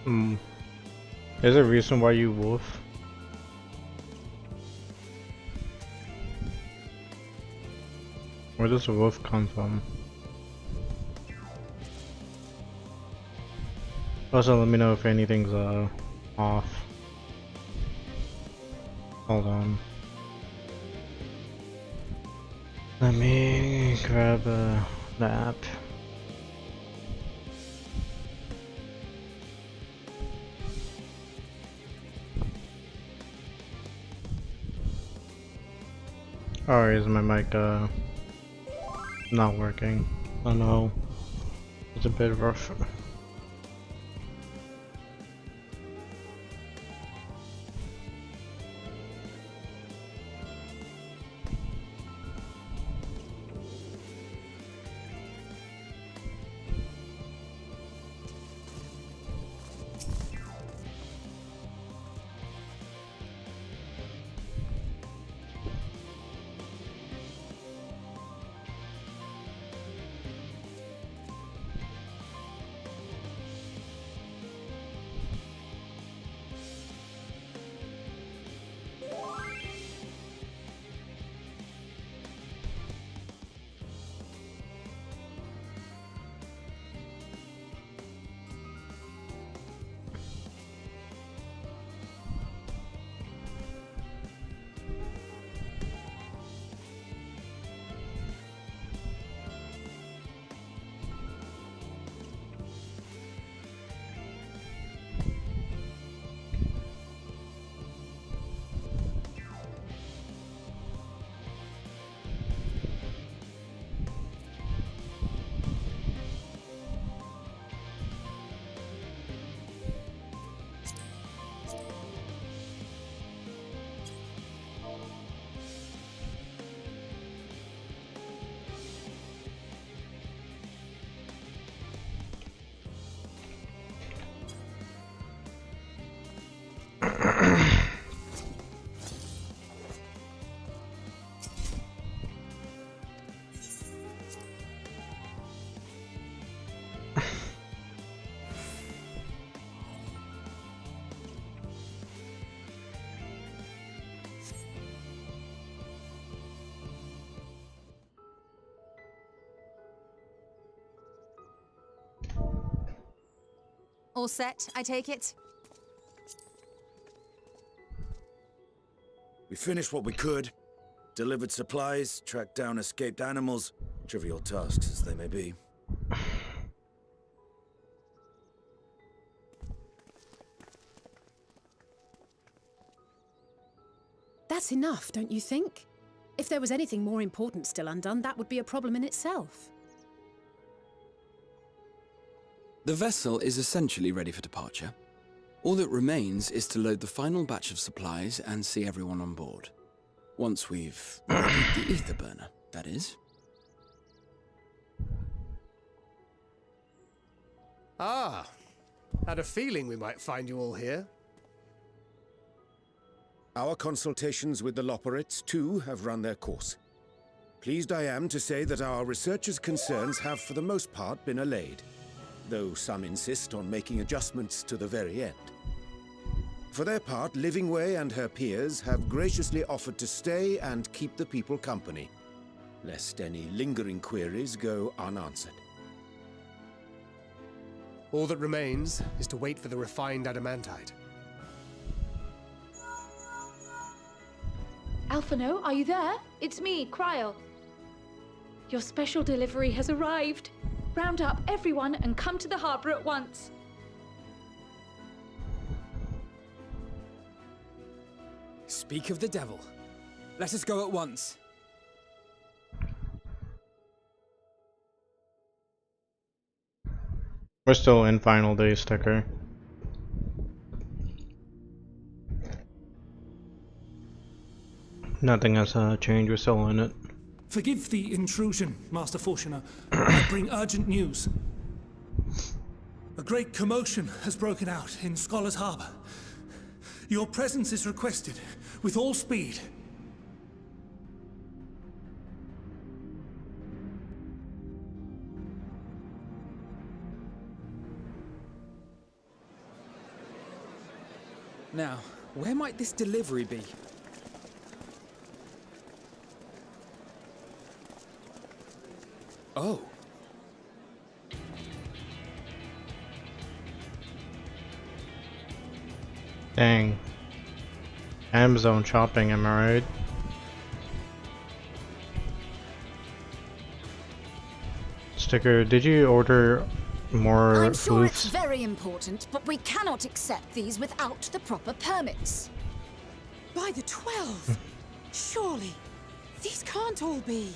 Hmm. There's a reason why you wolf. Where does a wolf come from? Also, let me know if anything's off. Hold on. Let me grab the app. Oh, is my mic not working? I know. It's a bit rough. All set, I take it? We finished what we could. Delivered supplies, tracked down escaped animals. Trivial tasks as they may be. That's enough, don't you think? If there was anything more important still undone, that would be a problem in itself. The vessel is essentially ready for departure. All that remains is to load the final batch of supplies and see everyone on board. Once we've readied the ether burner, that is. Ah, had a feeling we might find you all here. Our consultations with the Loperites, too, have run their course. Pleased I am to say that our researchers' concerns have, for the most part, been allayed, though some insist on making adjustments to the very end. For their part, Livingway and her peers have graciously offered to stay and keep the people company, lest any lingering queries go unanswered. All that remains is to wait for the refined adamantite. Alphino, are you there? It's me, Kryl. Your special delivery has arrived. Round up everyone and come to the harbor at once. Speak of the devil. Let us go at once. We're still in final day sticker. Nothing has changed, we're still in it. Forgive the intrusion, Master Fortuner. I bring urgent news. A great commotion has broken out in Scholar's Harbor. Your presence is requested, with all speed. Now, where might this delivery be? Oh. Dang. Amazon shopping, am I right? Sticker, did you order more I'm sure flutes? it's very important, but we cannot accept these without the proper permits. By the 12! Surely, these can't all be.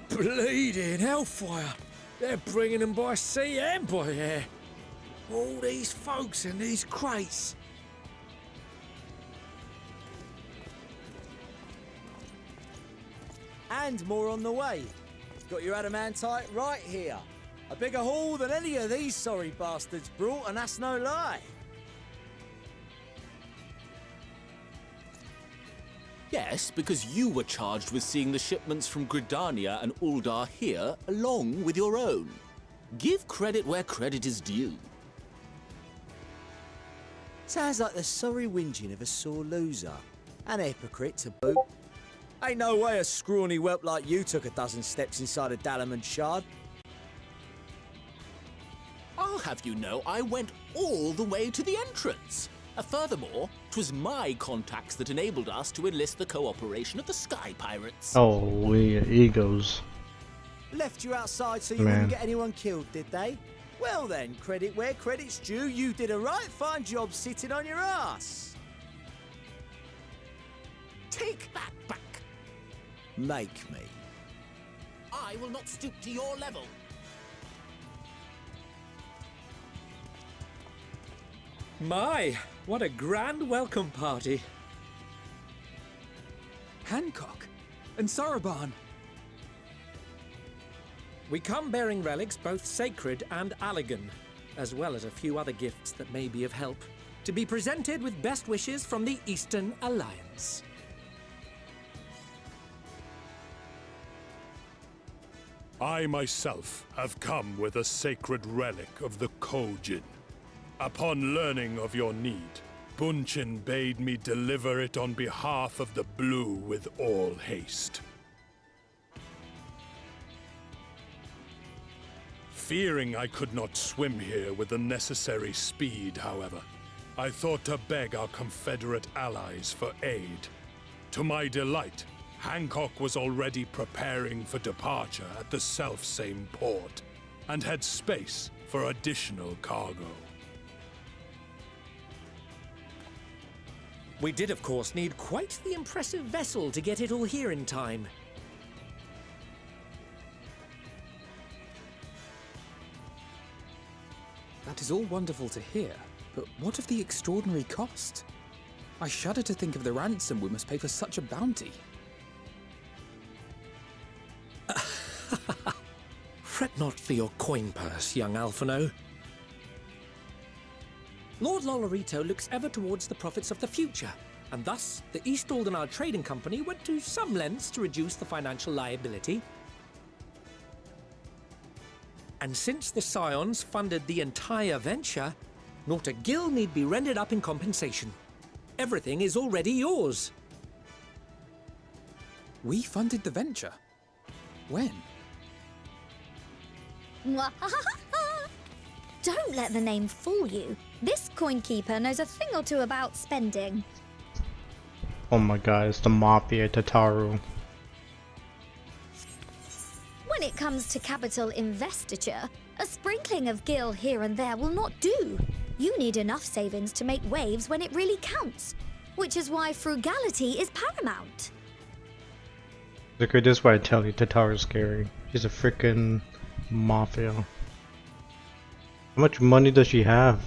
Bleeding hellfire! They're bringing them by sea and by air. All these folks in these crates. And more on the way. Got your adamantite right here. A bigger haul than any of these sorry bastards brought, and that's no lie. Yes, because you were charged with seeing the shipments from Gridania and Uldar here, along with your own. Give credit where credit is due. Sounds like the sorry whinging of a sore loser. An hypocrite to boot. Ain't no way a scrawny whelp like you took a dozen steps inside a Dalamud shard. I'll have you know I went all the way to the entrance. Furthermore, 'twas my contacts that enabled us to enlist the cooperation of the Sky Pirates. Oh, we egos. Left you outside so you wouldn't get anyone killed, did they? Well then, credit where credit's due, you did a right fine job sitting on your ass. Take that back. Make me. I will not stoop to your level. My, what a grand welcome party. Hancock and Soroban. We come bearing relics both sacred and Allegan, as well as a few other gifts that may be of help, to be presented with best wishes from the Eastern Alliance. I myself have come with a sacred relic of the Kojin. Upon learning of your need, Bunchin bade me deliver it on behalf of the Blue with all haste. Fearing I could not swim here with the necessary speed, however, I thought to beg our Confederate allies for aid. To my delight, Hancock was already preparing for departure at the selfsame port, and had space for additional cargo. We did, of course, need quite the impressive vessel to get it all here in time. That is all wonderful to hear, but what of the extraordinary cost? I shudder to think of the ransom we must pay for such a bounty. Fret not for your coin purse, young Alphino. Lord Lolorito looks ever towards the profits of the future, and thus the East Aldenard Trading Company went to some lengths to reduce the financial liability. And since the Scions funded the entire venture, not a gill need be rendered up in compensation. Everything is already yours. We funded the venture? When? Don't let the name fool you. This coinkeeper knows a thing or two about spending. Oh my god, it's the Mafia Tataru. When it comes to capital investiture, a sprinkling of gil here and there will not do. You need enough savings to make waves when it really counts, which is why frugality is paramount. Look, this is why I tell you Tataru's scary. She's a freaking mafia. How much money does she have?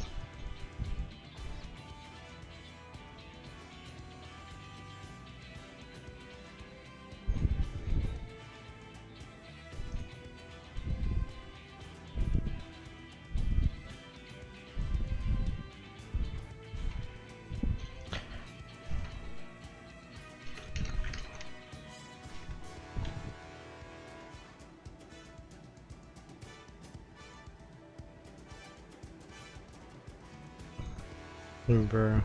Bro.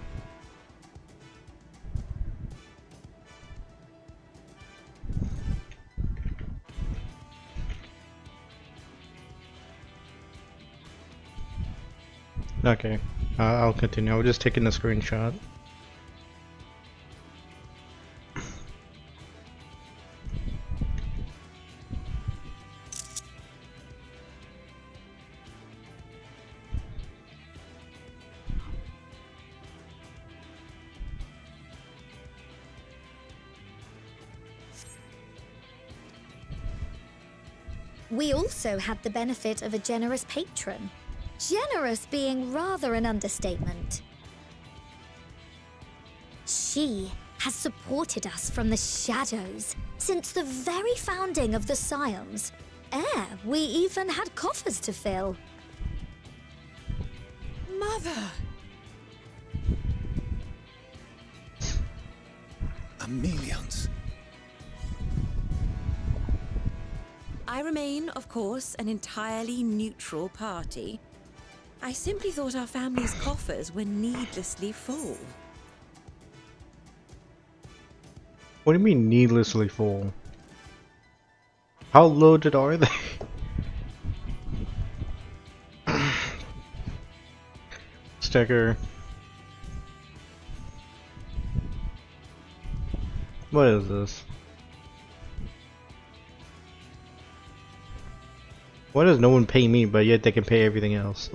Okay, I'll continue. I was just taking a screenshot. We also had the benefit of a generous patron. Generous being rather an understatement. She has supported us from the shadows since the very founding of the Scions. We even had coffers to fill. Mother! Amelians. I remain, of course, an entirely neutral party. I simply thought our family's coffers were needlessly full. What do you mean needlessly full? How loaded are they? Sticker. What is this? Why does no one pay me, but yet they can pay everything else?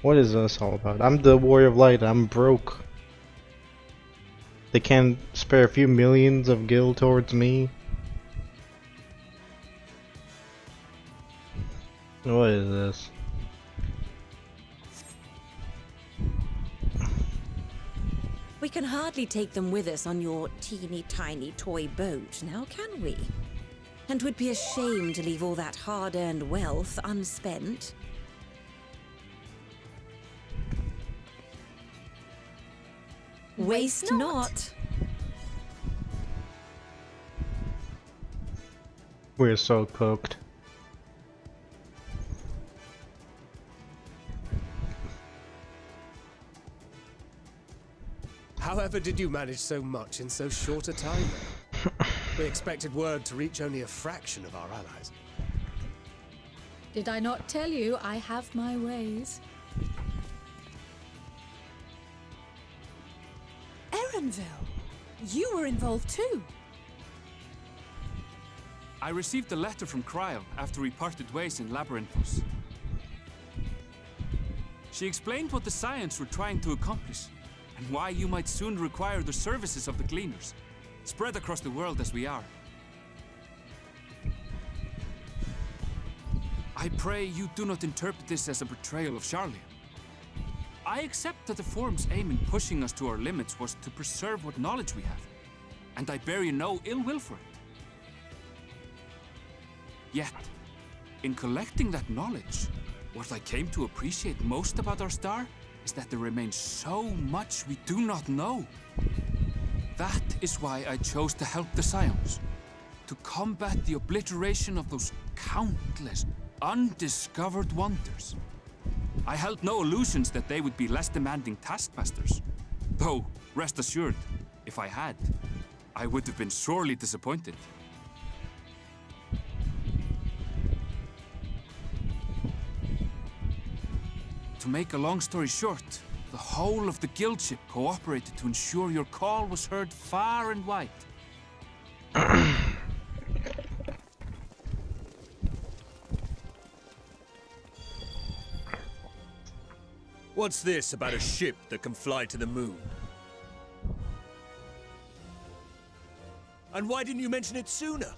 What is this all about? I'm the Warrior of Light, I'm broke. They can't spare a few millions of gil towards me? What is this? We can hardly take them with us on your teeny tiny toy boat, now can we? And would be a shame to leave all that hard-earned wealth unspent. Waste not. We're so cooked. However did you manage so much in so short a time? We expected word to reach only a fraction of our allies. Did I not tell you I have my ways? Erenville, you were involved too. I received a letter from Cryo after we parted ways in Labyrinthos. She explained what the Scions were trying to accomplish, and why you might soon require the services of the Gleaners, spread across the world as we are. I pray you do not interpret this as a betrayal of Charlia. I accept that the Forum's aim in pushing us to our limits was to preserve what knowledge we have, and I bear you no ill will for it. Yet, in collecting that knowledge, what I came to appreciate most about our star is that there remains so much we do not know. That is why I chose to help the Scions, to combat the obliteration of those countless undiscovered wonders. I held no illusions that they would be less demanding taskmasters. Though, rest assured, if I had, I would have been sorely disappointed. To make a long story short, the whole of the guild ship cooperated to ensure your call was heard far and wide. What's this about a ship that can fly to the moon? And why didn't you mention it sooner?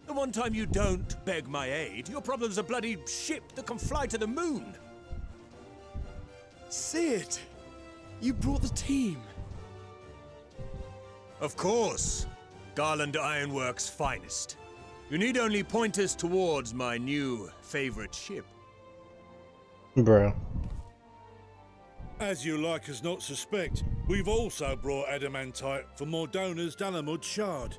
The one time you don't beg my aid, your problem's a bloody ship that can fly to the moon. Sid, you brought the team. Of course. Garland Ironworks' finest. You need only point us towards my new favorite ship. Bro. As you like us not suspect, we've also brought adamantite for Mordona's Dalamud Shard.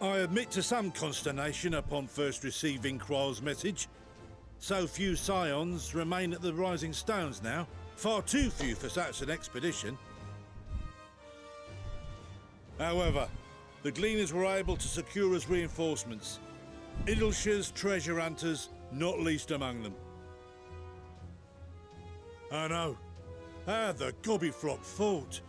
I admit to some consternation upon first receiving Kroll's message. So few Scions remain at the Rising Stones now. Far too few for such an expedition. However, the Gleaners were able to secure us reinforcements. Idleshire's treasure hunters, not least among them. I know. How the Gobbyflock fought.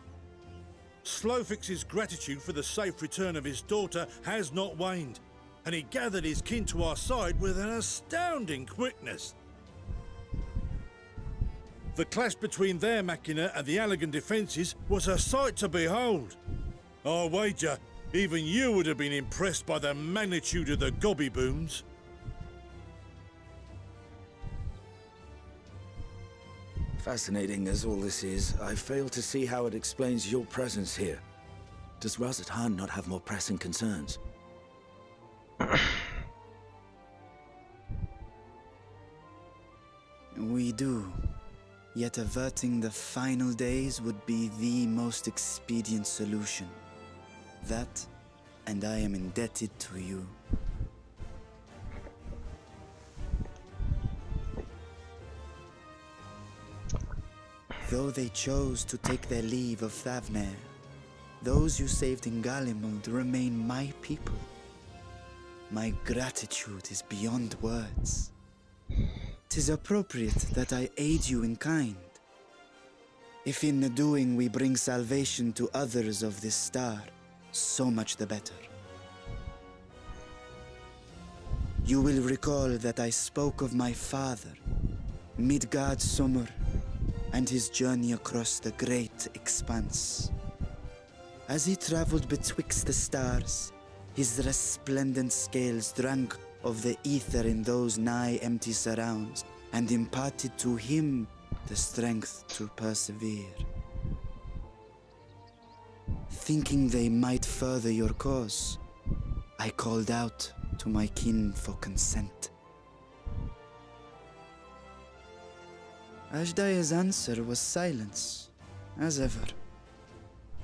Slowfix's gratitude for the safe return of his daughter has not waned, and he gathered his kin to our side with an astounding quickness. The clash between their machina and the Allegan defences was a sight to behold. I wager even you would have been impressed by the magnitude of the gobby booms. Fascinating as all this is, I fail to see how it explains your presence here. Does Razat Han not have more pressing concerns? We do. Yet averting the final days would be the most expedient solution. That, and I am indebted to you. Though they chose to take their leave of Thavnair, those you saved in Galimund remain my people. My gratitude is beyond words. 'Tis appropriate that I aid you in kind. If in the doing we bring salvation to others of this star, so much the better. You will recall that I spoke of my father, Midgard Sommer, and his journey across the great expanse. As he traveled betwixt the stars, his resplendent scales drank of the ether in those nigh empty surrounds, and imparted to him the strength to persevere. Thinking they might further your cause, I called out to my kin for consent. Ashdai's answer was silence, as ever.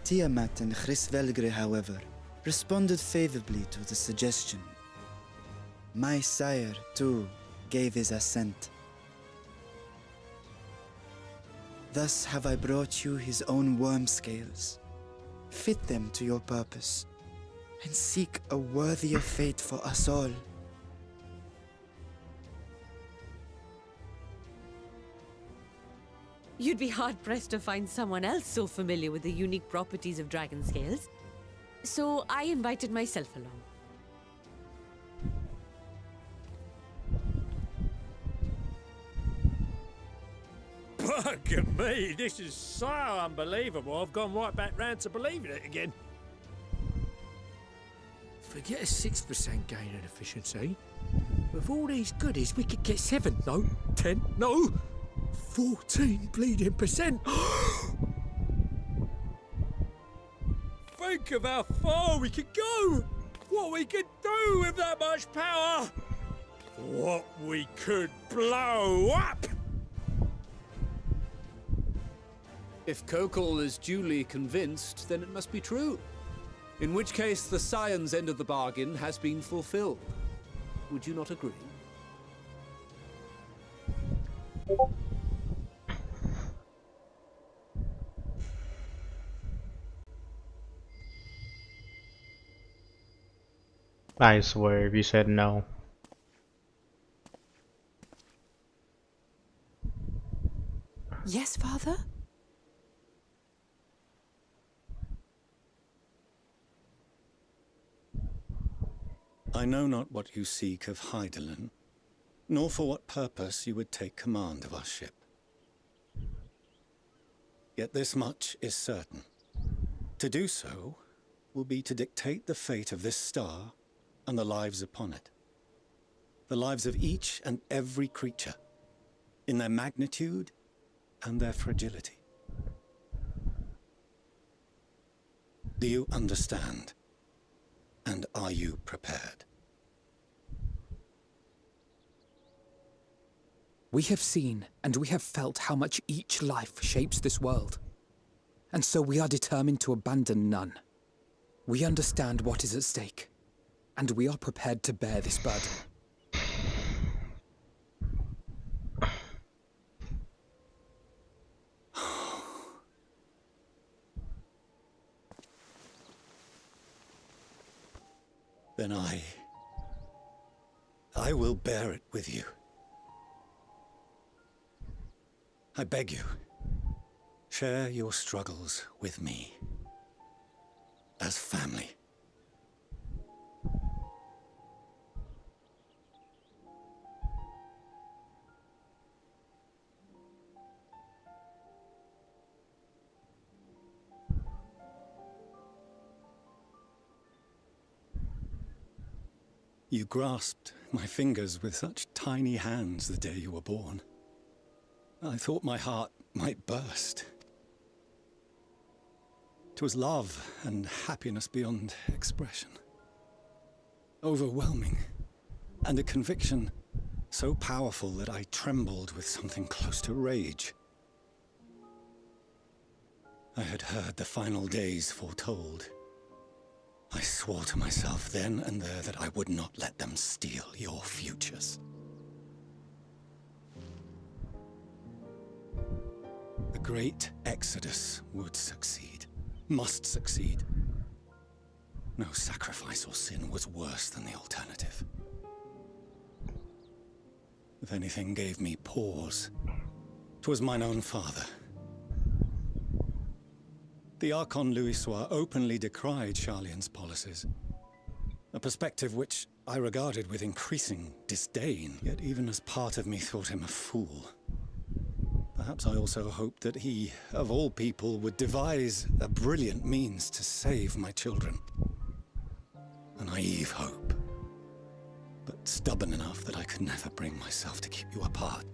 Tiamat and Chris-Velgre, however, responded favorably to the suggestion. My sire, too, gave his assent. Thus have I brought you his own worm scales. Fit them to your purpose, and seek a worthier fate for us all. You'd be hard-pressed to find someone else so familiar with the unique properties of dragon scales. So I invited myself along. Bugger me, this is so unbelievable. I've gone right back round to believing it again. Forget a 6% gain in efficiency. With all these goodies, we could get 7, no, 10, no, 14 bleeding percent. Think of how far we could go. What we could do with that much power. What we could blow up. If Kokol is duly convinced, then it must be true. In which case, the Scion's end of the bargain has been fulfilled. Would you not agree? I swear, if you said no. Yes, Father? I know not what you seek of Hydaelyn, nor for what purpose you would take command of our ship. Yet this much is certain. To do so will be to dictate the fate of this star and the lives upon it. The lives of each and every creature, in their magnitude and their fragility. Do you understand? And are you prepared? We have seen and we have felt how much each life shapes this world. And so we are determined to abandon none. We understand what is at stake, and we are prepared to bear this burden. Then I will bear it with you. I beg you, share your struggles with me. As family. You grasped my fingers with such tiny hands the day you were born. I thought my heart might burst. 'Twas love and happiness beyond expression. Overwhelming, and a conviction so powerful that I trembled with something close to rage. I had heard the final days foretold. I swore to myself then and there that I would not let them steal your futures. The great exodus would succeed, must succeed. No sacrifice or sin was worse than the alternative. If anything gave me pause, 'twas mine own father. The Archon Louisoix openly decried Charlian's policies, a perspective which I regarded with increasing disdain, yet even as part of me thought him a fool. Perhaps I also hoped that he, of all people, would devise a brilliant means to save my children. A naive hope, but stubborn enough that I could never bring myself to keep you apart.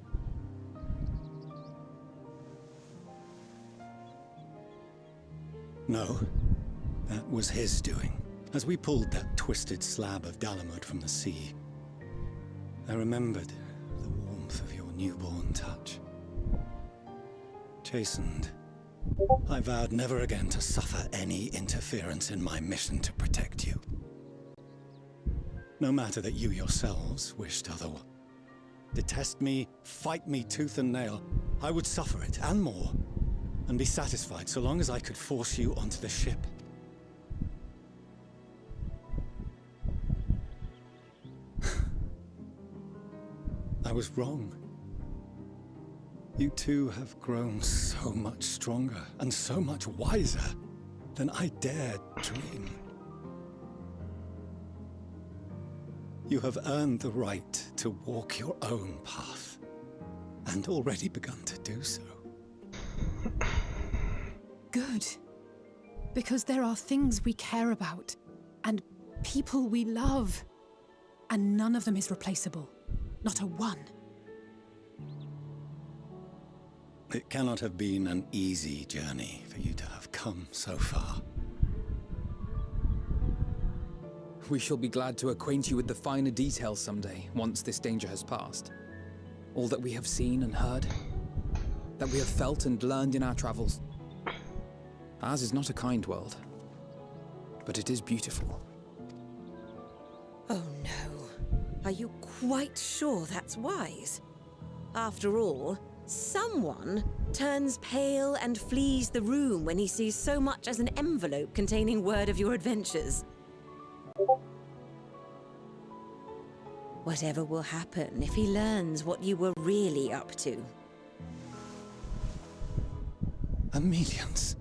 No, that was his doing. As we pulled that twisted slab of Dalamud from the sea, I remembered the warmth of your newborn touch. Chastened, I vowed never again to suffer any interference in my mission to protect you. No matter that you yourselves wished otherwise. Detest me, fight me tooth and nail, I would suffer it, and more, and be satisfied so long as I could force you onto the ship. I was wrong. You two have grown so much stronger and so much wiser than I dared dream. You have earned the right to walk your own path, and already begun to do so. Good. Because there are things we care about, and people we love, and none of them is replaceable. Not a one. It cannot have been an easy journey for you to have come so far. We shall be glad to acquaint you with the finer details someday, once this danger has passed. All that we have seen and heard, that we have felt and learned in our travels. Ours is not a kind world, but it is beautiful. Oh no. Are you quite sure that's wise? After all, someone turns pale and flees the room when he sees so much as an envelope containing word of your adventures. Whatever will happen if he learns what you were really up to? Millions.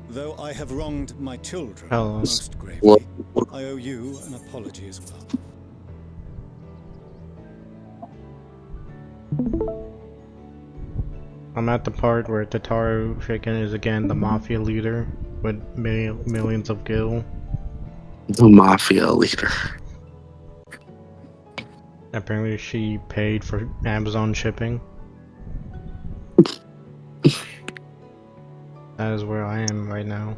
Though I have wronged my children most gravely, I owe you an apology as well. I'm at the part where Tataru Chicken is again the mafia leader with millions of gil. The mafia leader. Apparently she paid for Amazon shipping. That is where I am right now.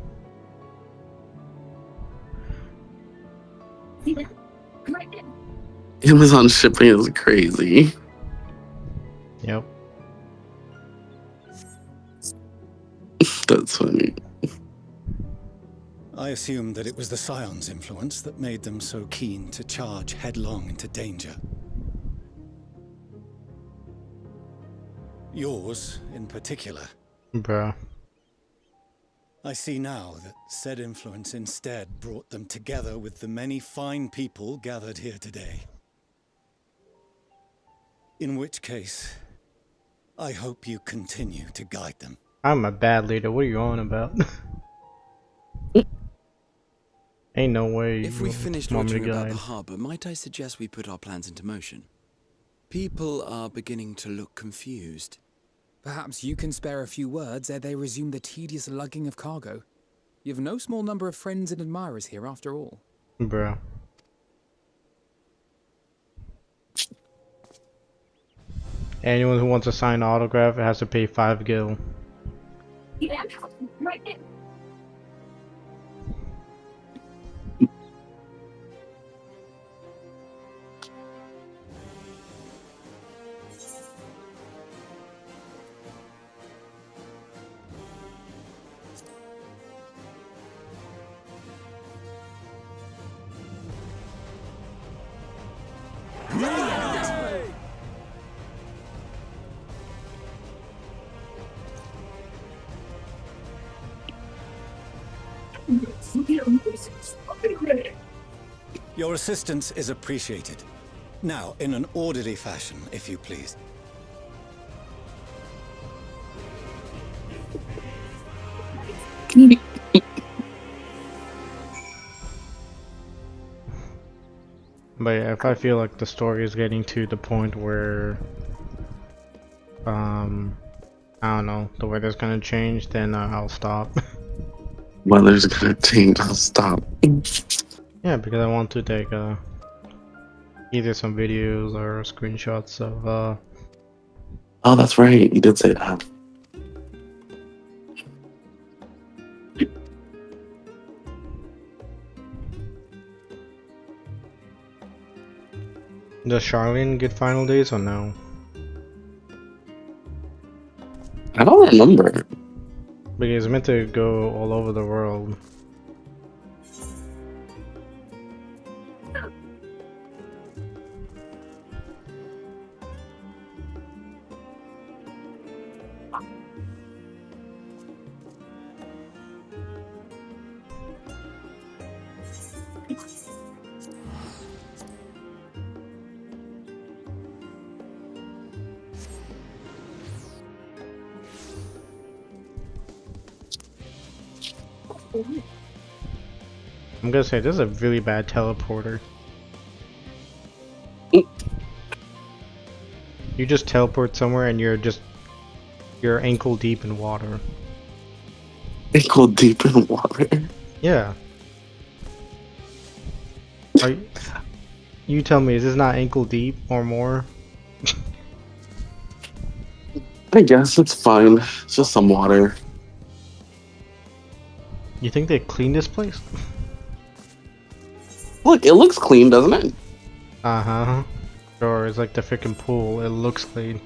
Amazon shipping is crazy. Yep. That's funny. I assumed that it was the Scion's influence that made them so keen to charge headlong into danger. Yours, in particular. Bruh. I see now that said influence instead brought them together with the many fine people gathered here today. In which case, I hope you continue to guide them. I'm a bad leader, what are you on about? Ain't no way. If we finish talking about the harbor, might I suggest we put our plans into motion? People are beginning to look confused. Perhaps you can spare a few words ere they resume the tedious lugging of cargo. You have no small number of friends and admirers here after all. Bruh. Anyone who wants to sign an autograph has to pay 5 gil. Yeah, right there. Your assistance is appreciated. Now, in an orderly fashion, if you please. But yeah, if I feel like the story is getting to the point where I don't know, the weather's gonna change, then I'll stop. Weather's gonna change, I'll stop. Yeah, because I want to take either some videos or screenshots of Oh, that's right, you did say that. Does Charlene get final days or no? I don't don't remember. But it's meant to go all over the world. I'm gonna say this is a really bad teleporter. You just teleport somewhere and you're ankle deep in water. Ankle deep in water? Yeah. You tell me, is this not ankle deep or more? I guess it's fine. It's just some water. You think they cleaned this place? Look, it looks clean, doesn't it? Uh-huh. Sure, it's like the freaking pool. It looks clean.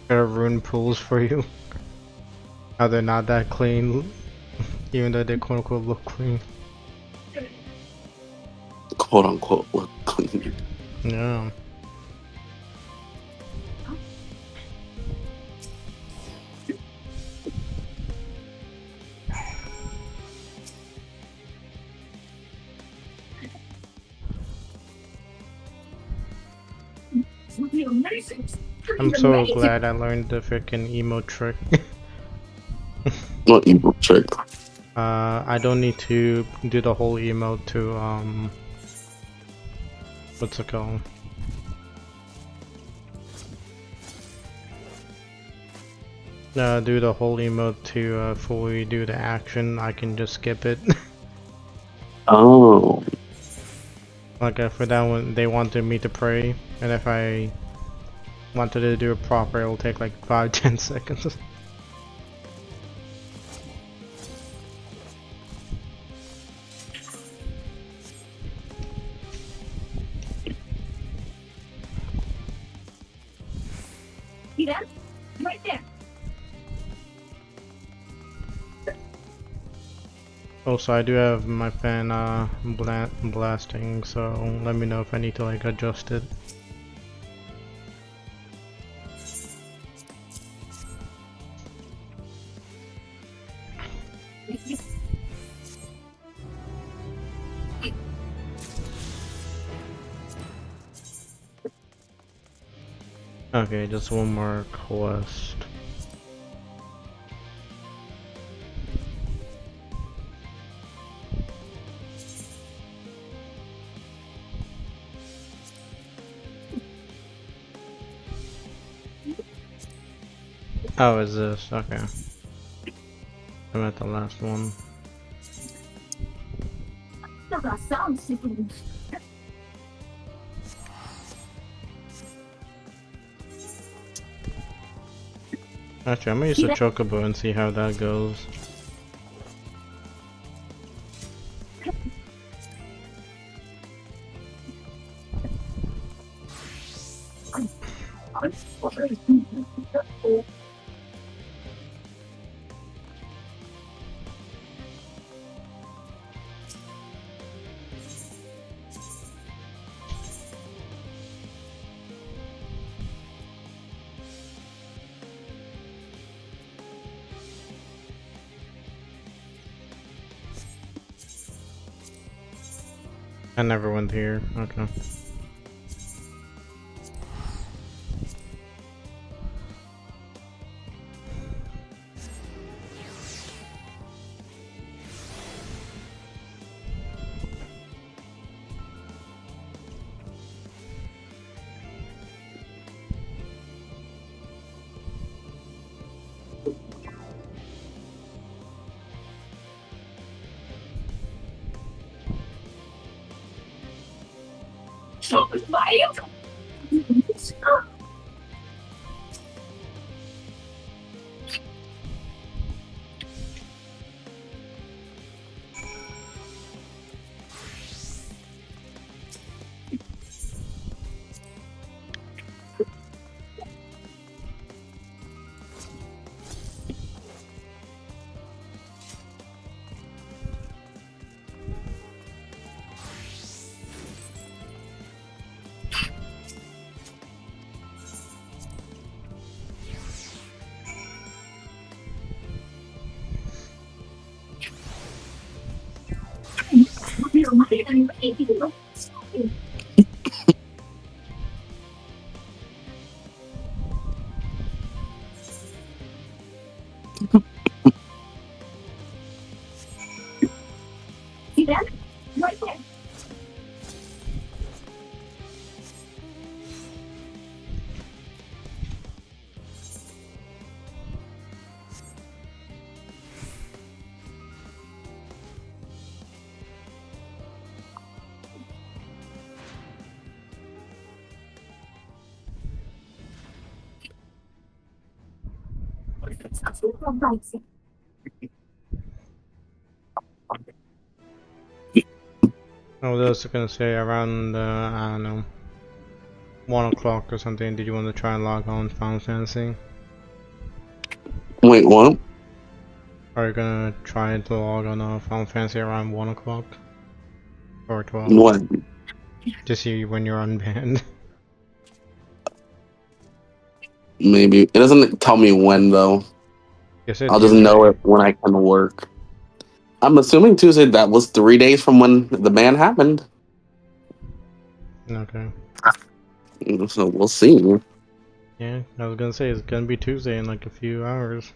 Gotta ruin pools for you. How they're not that clean, even though they quote unquote look clean. Quote unquote look clean. Yeah. I'm so glad I learned the freaking emote trick. What emote trick? I don't need to do the whole emote to what's it called? Do the whole emote to fully do the action. I can just skip it. Oh. Like for that one, they wanted me to pray, and if I wanted to do it proper, it'll take like 5-10 seconds. See that? Right there. Also, I do have my fan blasting, so let me know if I need to like adjust it. Okay, just one more quest. Oh, is this? Okay. I'm at the last one. Actually, I'm gonna use the chocobo and see how that goes. I never went here. Okay. So wild. See that? Right there. I was also gonna say around, I don't know, 1 o'clock or something. Did you want to try and log on Final Fantasy? Wait, what? Are you gonna try to log on Final Fantasy around 1 o'clock? Or 12? What? To see when you're unbanned. Maybe. It doesn't tell me when, though. You said I'll just Tuesday. know it when I can work. I'm assuming Tuesday, that was 3 days from when the ban happened. Okay. So we'll see. Yeah, I was gonna say it's gonna be Tuesday in like a few hours.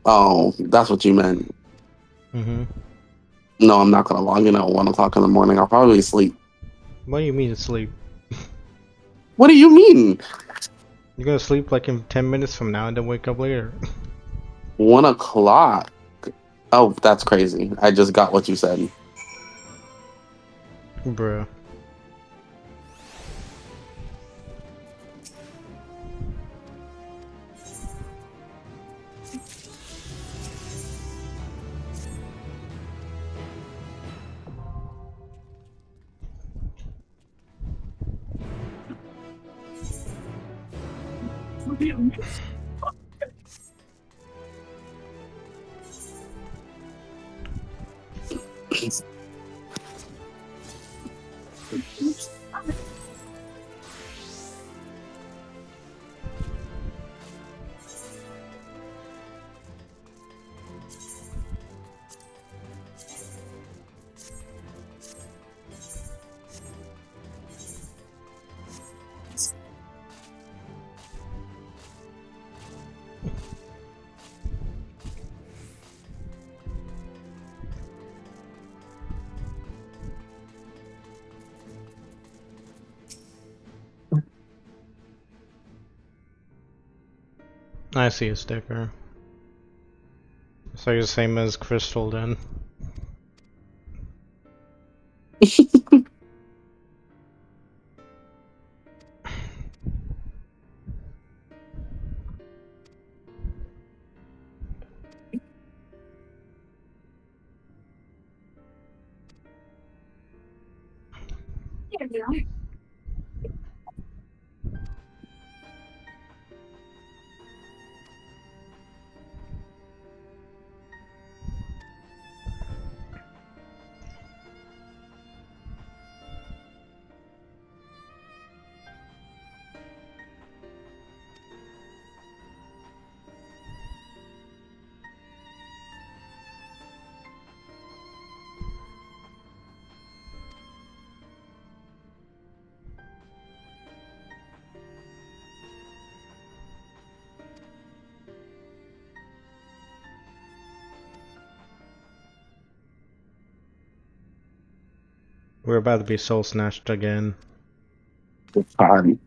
Oh, that's what you meant. Mm-hmm. No, I'm not gonna log in at 1 o'clock in the morning. I'll probably sleep. What do you mean sleep? What do you mean? You're gonna sleep like in 10 minutes from now and then wake up later. 1 o'clock? Oh, that's crazy. I just got what you said. Bruh. I see a sticker. So you're the same as Crystal then. Here we are. We're about to be soul snatched again. Fine.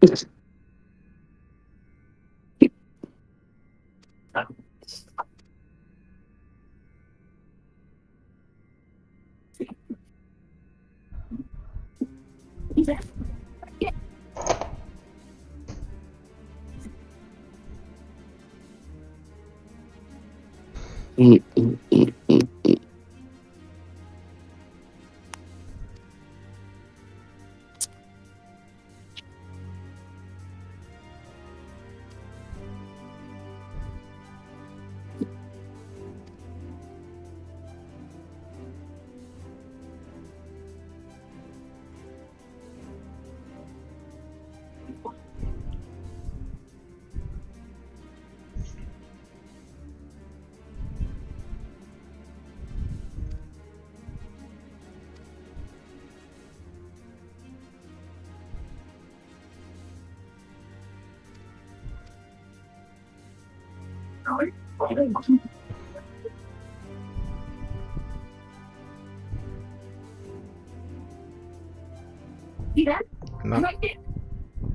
No.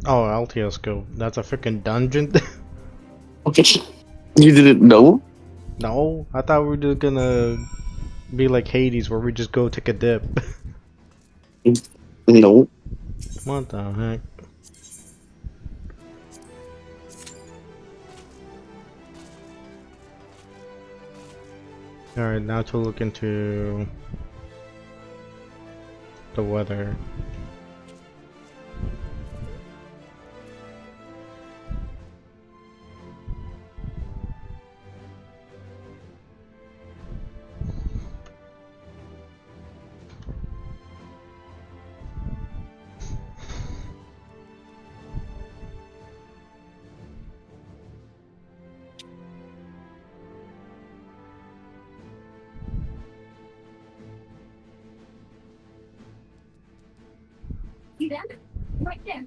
Oh, LTO scope. That's a freaking dungeon. You didn't know? No, I thought we were just gonna be like Hades, where we just go take a dip. No. What the heck? Alright, now to look into the weather. See that? Right there.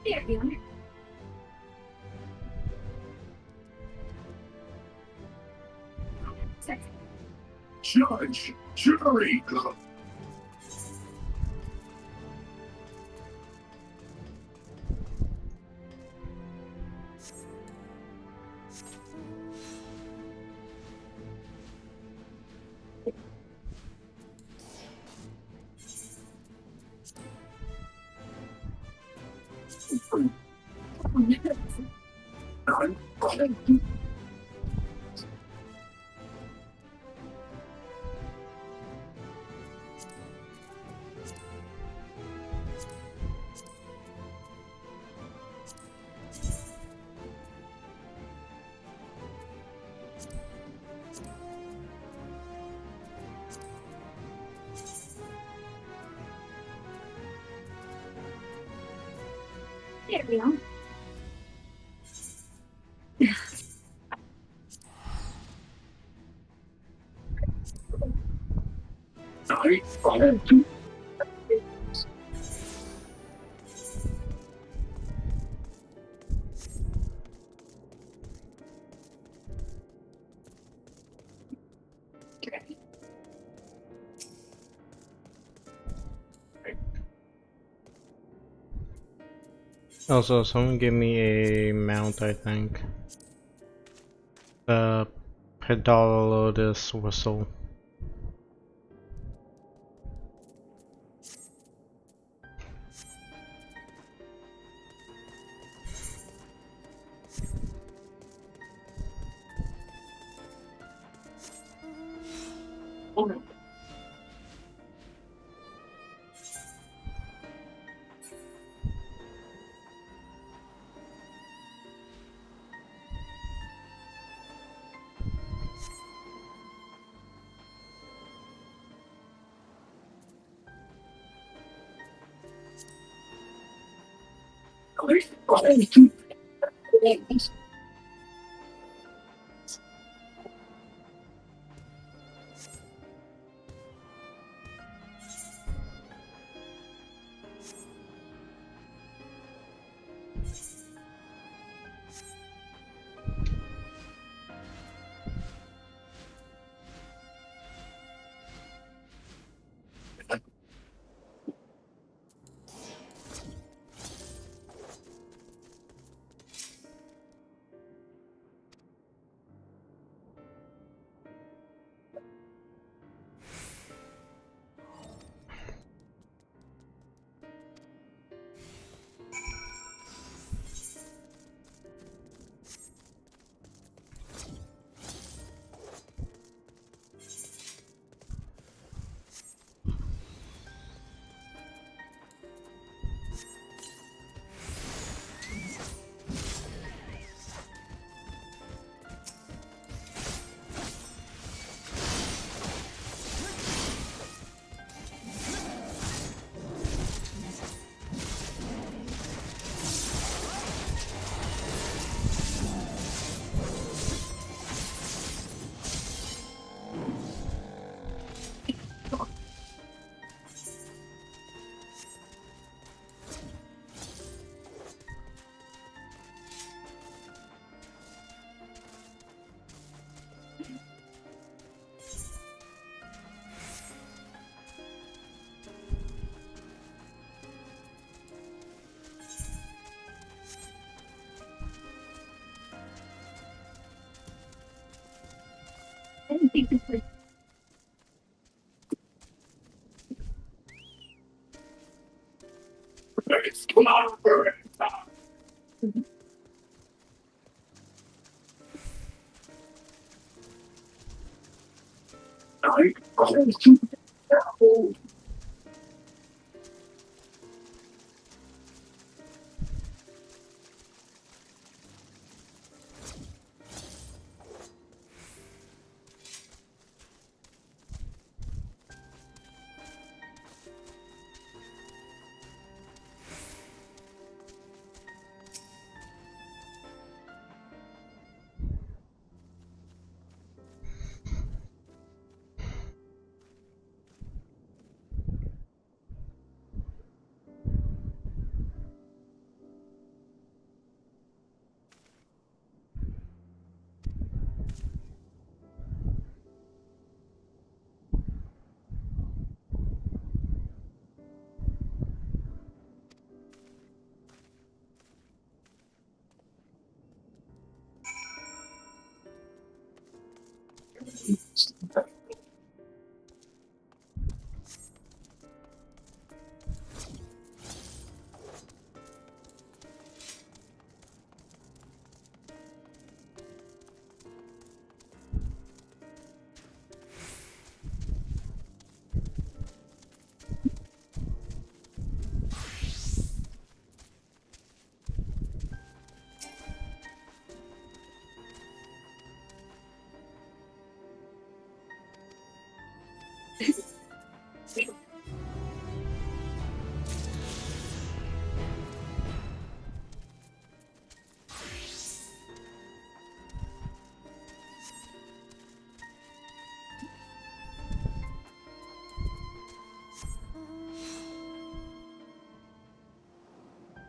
There you are. Judge Jury Club. There we are. I follow you. Also, someone give me a mount, I think. The Pedalodus whistle. Come on, bird.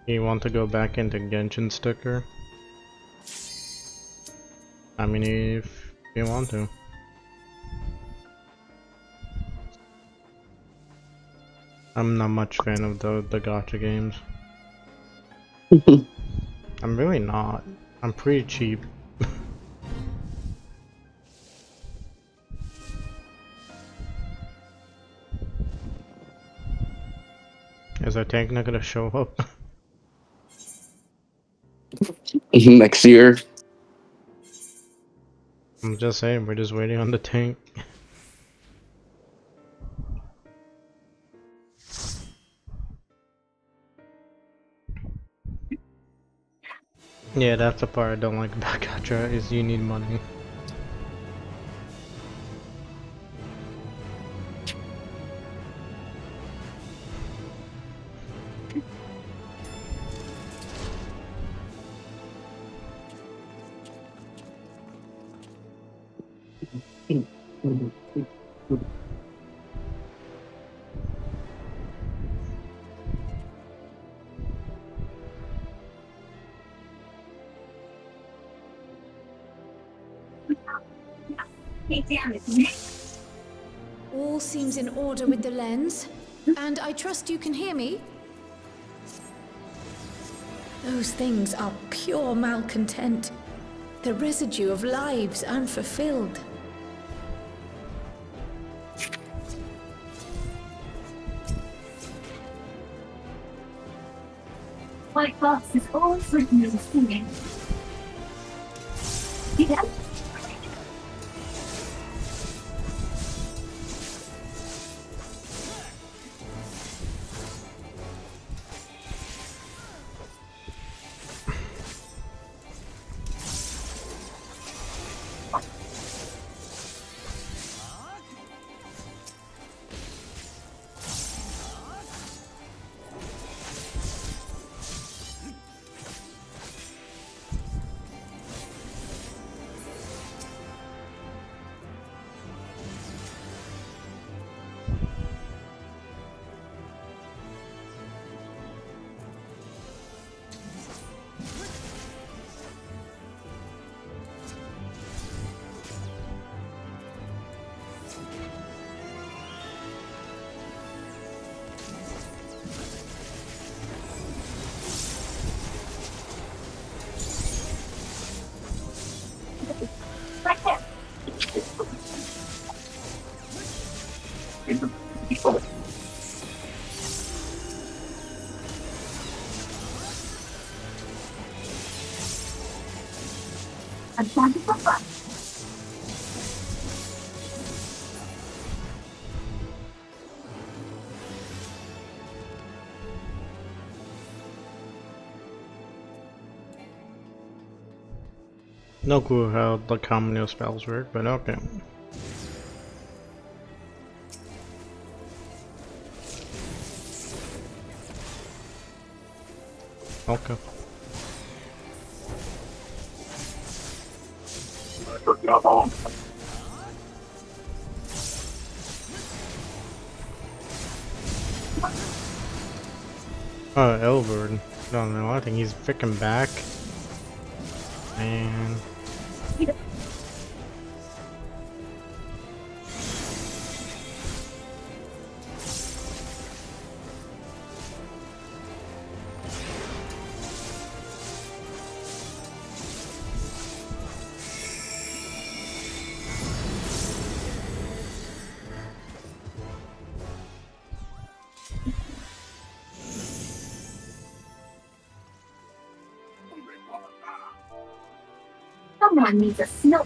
You want to go back into Genshin sticker? I mean, if you want to. I'm not much fan of the gacha games. I'm really not. I'm pretty cheap. Is our tank not gonna show up? Next year. I'm just saying, we're just waiting on the tank. Yeah, that's the part I don't like about gacha, is you need money. All seems in order with the lens, and I trust you can hear me. Those things are pure malcontent, the residue of lives unfulfilled. My boss is all for me singing. Yeah. No clue how the common spells work, but okay. Okay. Elbert. Don't know. I think he's freaking back. Man. Someone needs a snow.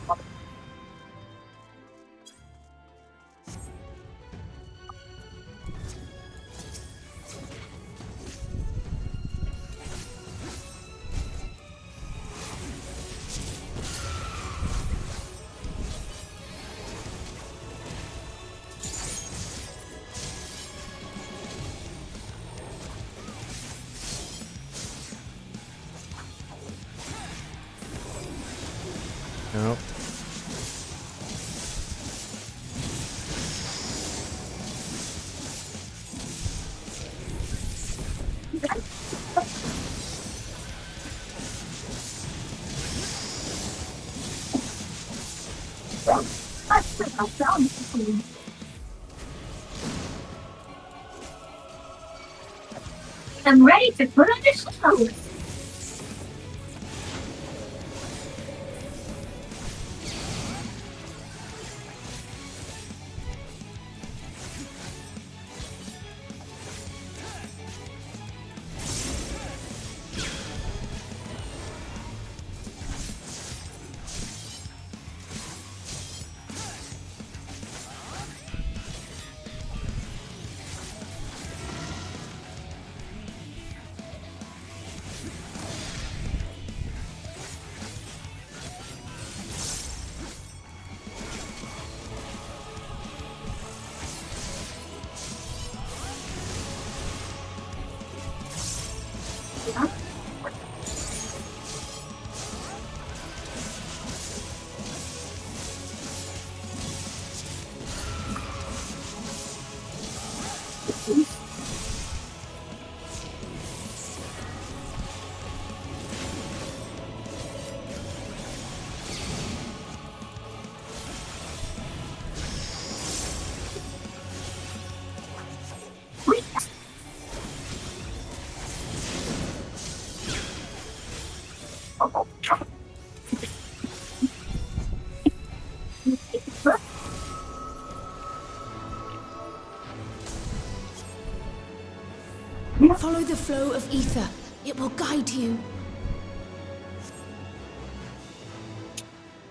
Nope. I'm ready to put on the shoes. Follow the flow of ether. It will guide you.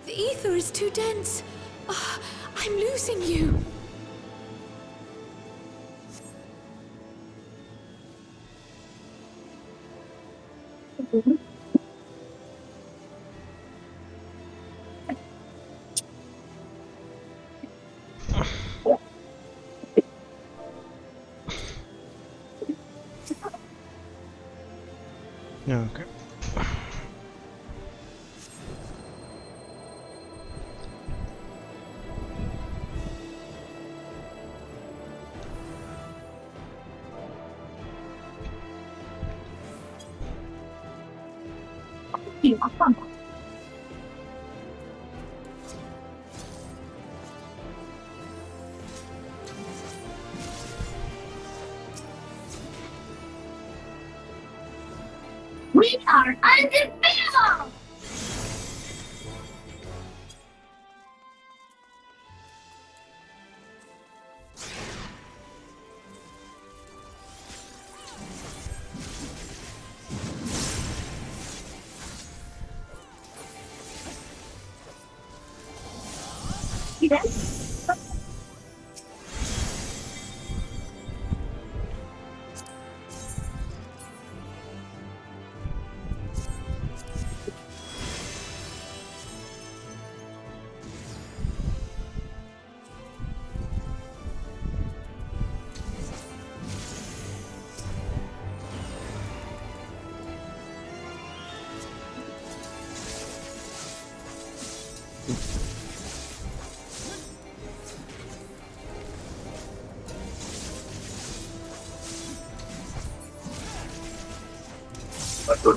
The ether is too dense. Ah, I'm losing you. Okay. We are undefeatable! Good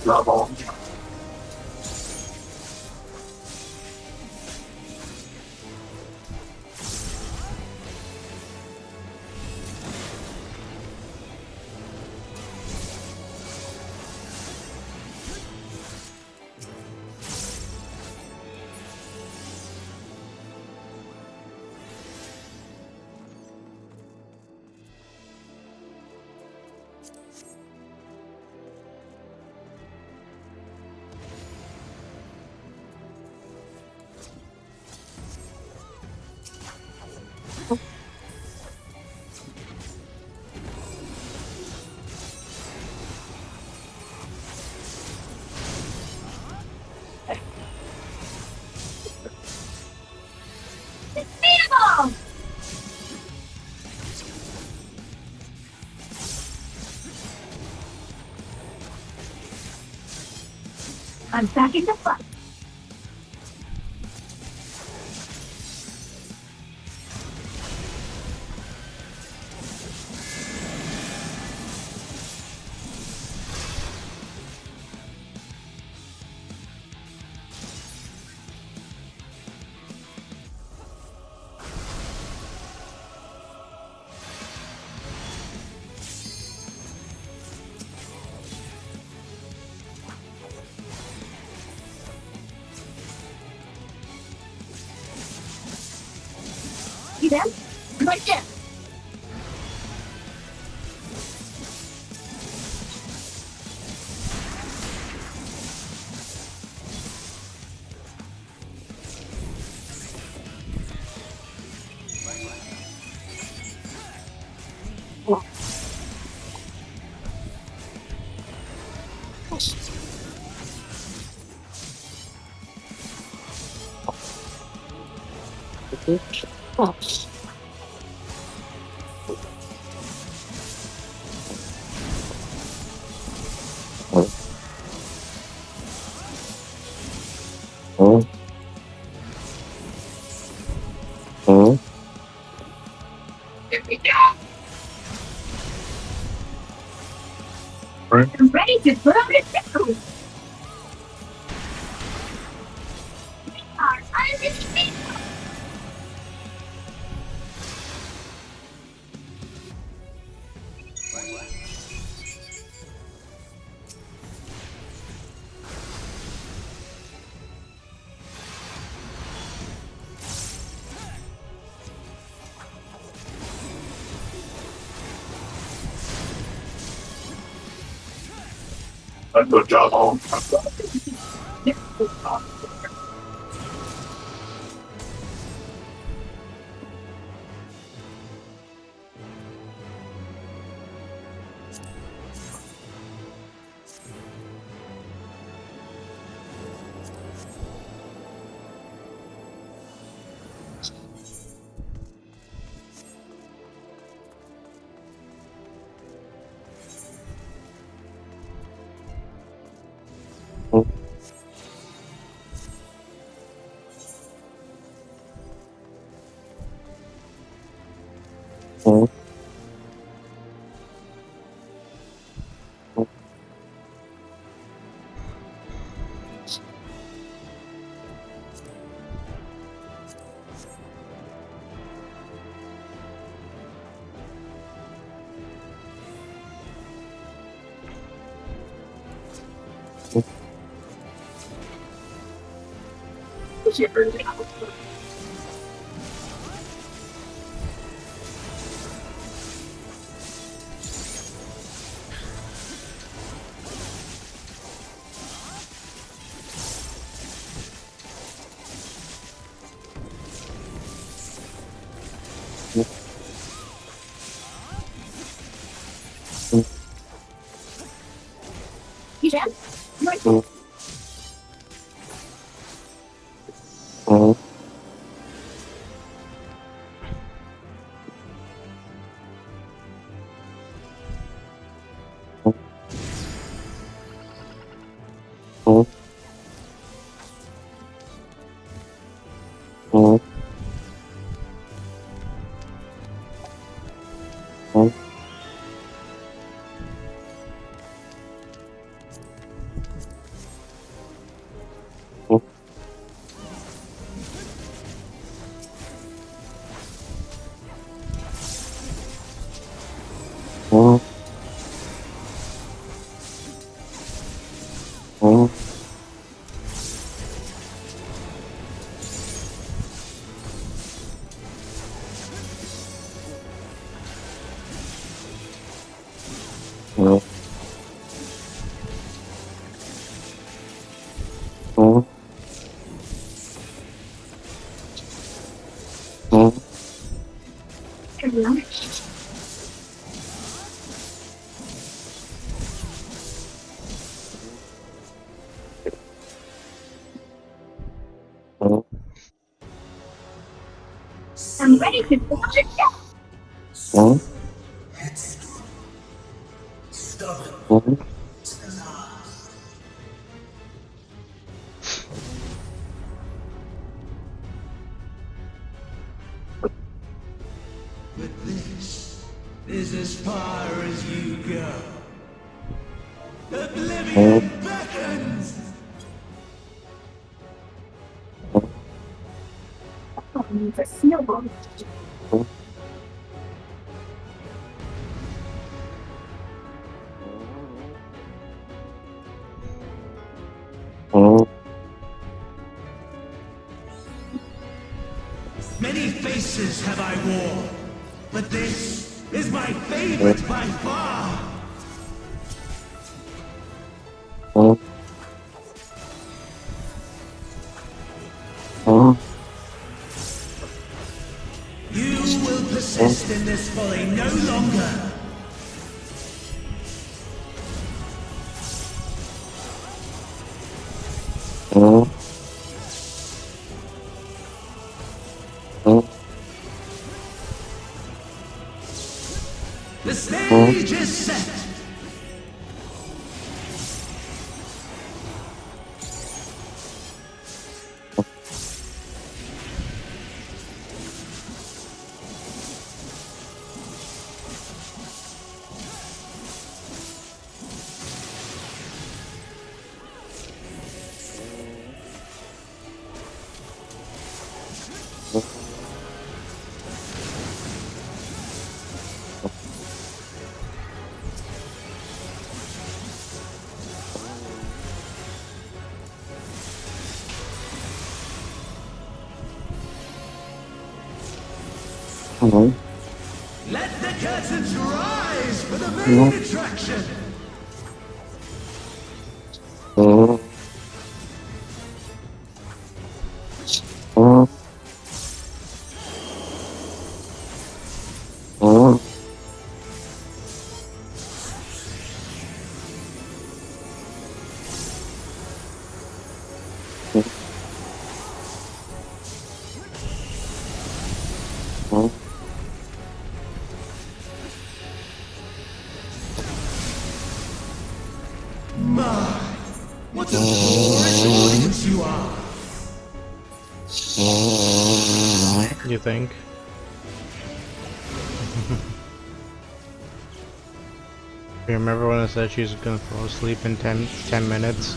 job, all. I'm back in the fight. See them? Right there. Here we go. I'm ready to put on the sickle. We are undefeated. Good job, all. I'm ready to watch it. Stubborn. But this is as far as you go. Oblivion beckons! Needs a snowball. Many faces have I worn, but this is my favorite by far. You will persist in this folly no longer. The stage is set. Let the curtains rise for the main attraction. What a glorious audience you are! You think? You remember when I said she was gonna fall asleep in 10 minutes?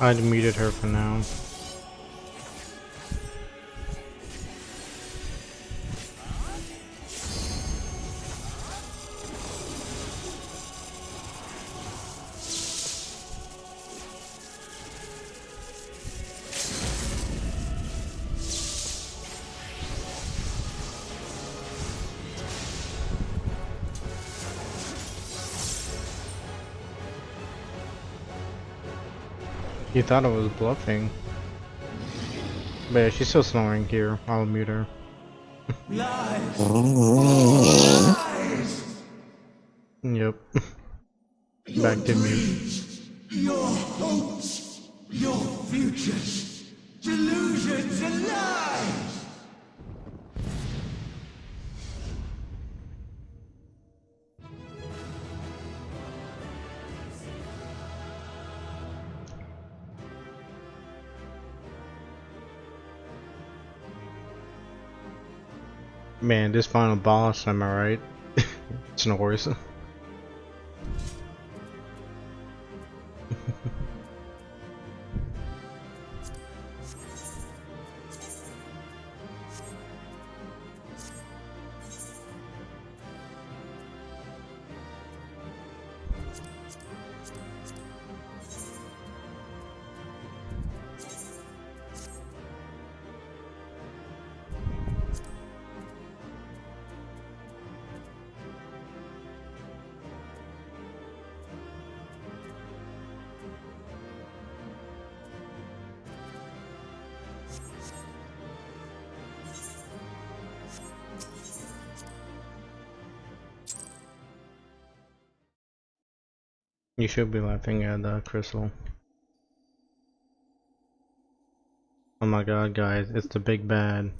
I'd muted her for now. You thought I was bluffing. But yeah, she's still snoring here. I'll mute her. Lies! Yep. Your Back to mute. dreams, your hopes, your futures, delusions and lies! Man, this final boss, am I right? Snores. You should be laughing at Crystal. Oh my god, guys, it's the big bad.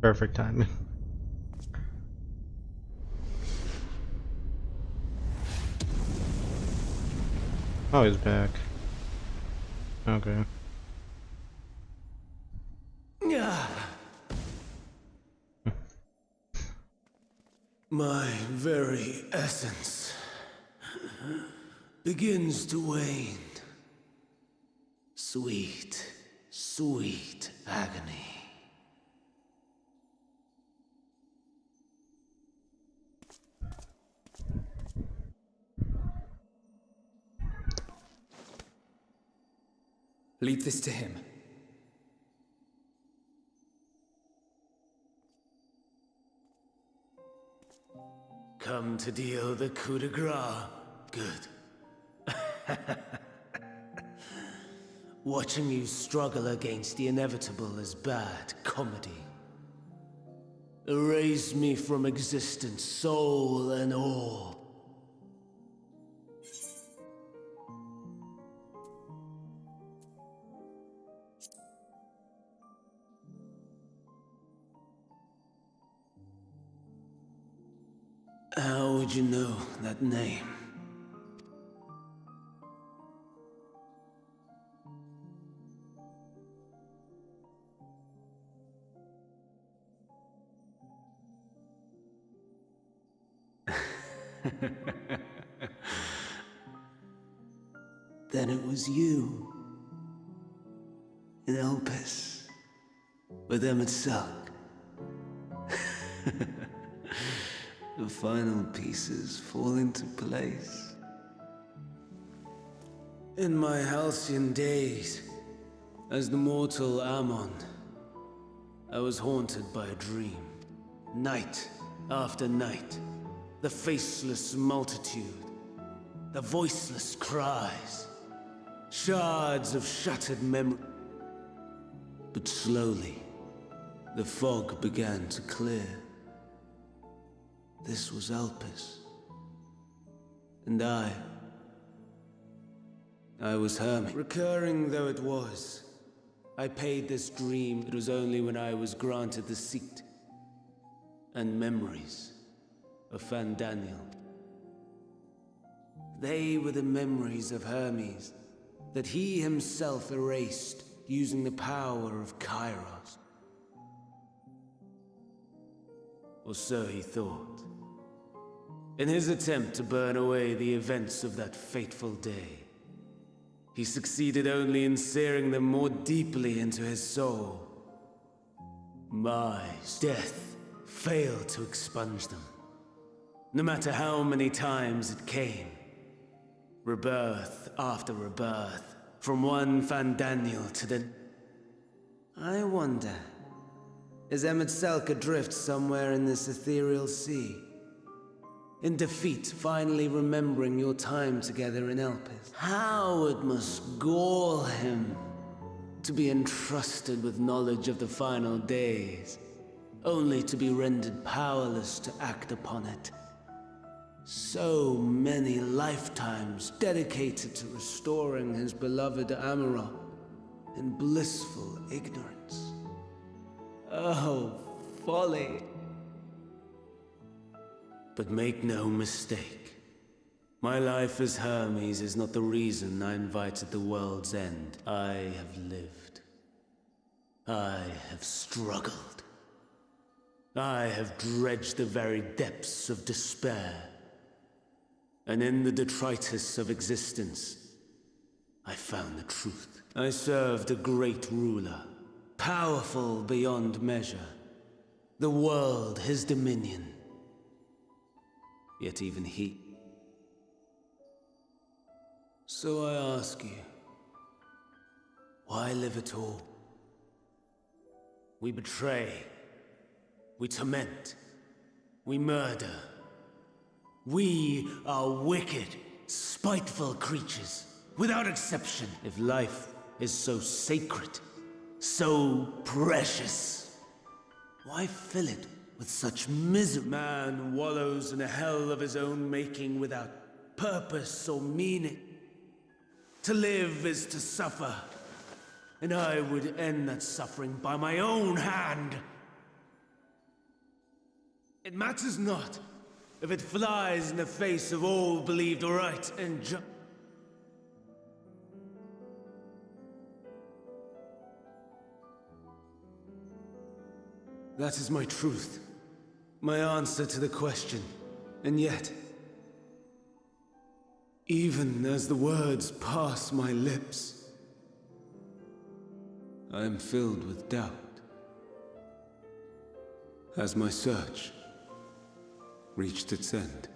Perfect timing. Oh, he's back. Okay. Yeah. My very essence begins to wane. Sweet, sweet agony. Leave this to him. Come to deal the coup de grace. Good. Watching you struggle against the inevitable is bad comedy. Erase me from existence, soul and all. How would you know that name? Then it was you. In Elpis. With Emmett Selk. The final pieces fall into place. In my halcyon days, as the mortal Ammon, I was haunted by a dream. Night after night, the faceless multitude, the voiceless cries, shards of shattered memory. But slowly, the fog began to clear. This was Elpis. And I was Hermit. Recurring though it was, I paid this dream. It was only when I was granted the seat and memories of Fandaniel. They were the memories of Hermes that he himself erased using the power of Kairos. Or so he thought. In his attempt to burn away the events of that fateful day, he succeeded only in searing them more deeply into his soul. My death failed to expunge them, no matter how many times it came. Rebirth after rebirth, from one Fandaniel to the... I wonder, is Emmett Selk adrift somewhere in this ethereal sea? In defeat, finally remembering your time together in Elpis. How it must gall him to be entrusted with knowledge of the final days, only to be rendered powerless to act upon it. So many lifetimes dedicated to restoring his beloved Amarok in blissful ignorance. Oh, folly. But make no mistake, my life as Hermes is not the reason I invited the world's end. I have lived. I have struggled. I have dredged the very depths of despair. And in the detritus of existence, I found the truth. I served a great ruler, powerful beyond measure. The world his dominion. Yet even he. So I ask you, why live at all? We betray, we torment, we murder. We are wicked, spiteful creatures, without exception. If life is so sacred, so precious, why fill it with such misery? Man wallows in a hell of his own making without purpose or meaning. To live is to suffer, and I would end that suffering by my own hand. It matters not if it flies in the face of all believed right and just. That is my truth. My answer to the question. And yet, even as the words pass my lips, I am filled with doubt. Has my search reached its end?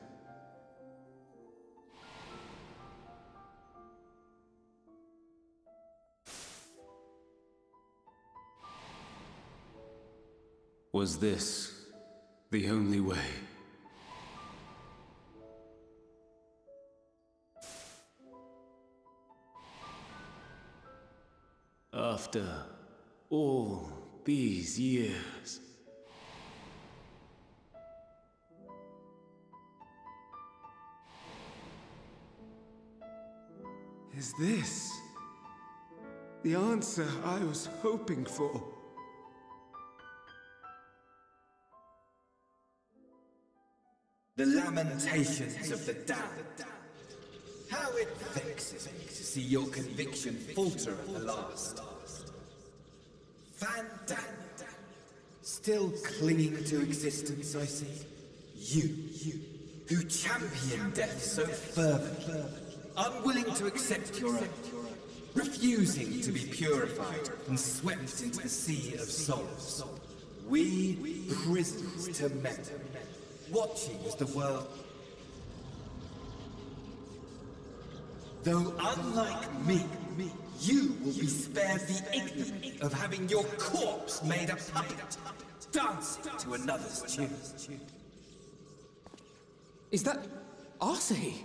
Was this the only way? After all these years, is this the answer I was hoping for? The lamentations of the damned. How it vexes me to see your conviction falter at the last. Van Daniel, still clinging to existence, I see. You, who champion death so fervently, unwilling to accept your own, refusing to be purified and swept into the sea of souls. We prisoners to memory, watching as the world. Though unlike me, you will be spared the ignominy of having your corpse made a puppet, dancing to another's tune. Is that Arcee?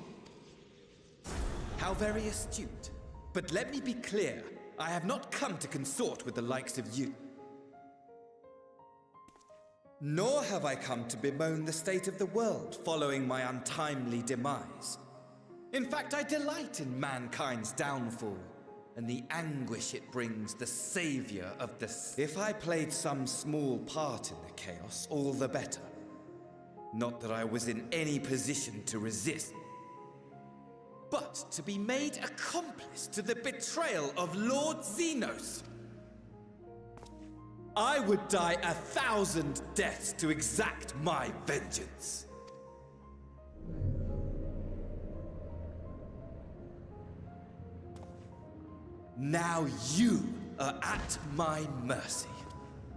How very astute. But let me be clear, I have not come to consort with the likes of you. Nor have I come to bemoan the state of the world following my untimely demise. In fact, I delight in mankind's downfall, and the anguish it brings the savior of the... If I played some small part in the chaos, all the better. Not that I was in any position to resist. But to be made accomplice to the betrayal of Lord Xenos. I would die 1,000 deaths to exact my vengeance. Now you are at my mercy.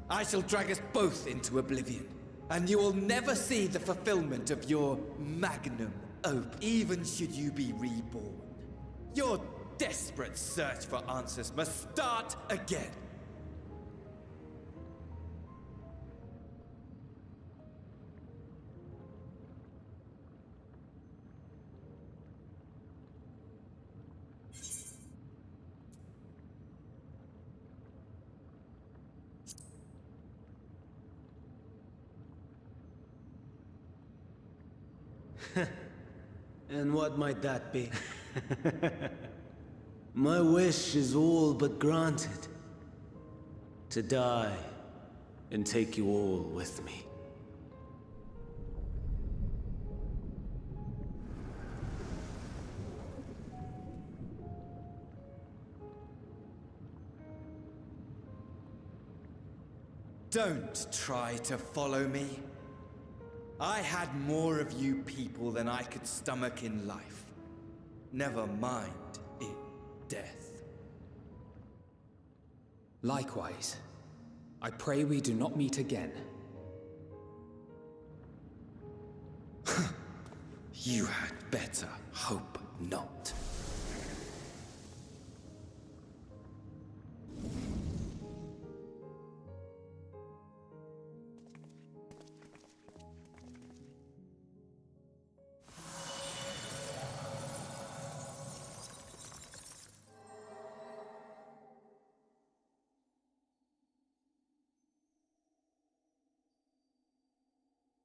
I shall drag us both into oblivion, and you will never see the fulfillment of your magnum opus, even should you be reborn. Your desperate search for answers must start again. And what might that be? My wish is all but granted. To die and take you all with me. Don't try to follow me. I had more of you people than I could stomach in life. Never mind in death. Likewise, I pray we do not meet again. You had better hope not.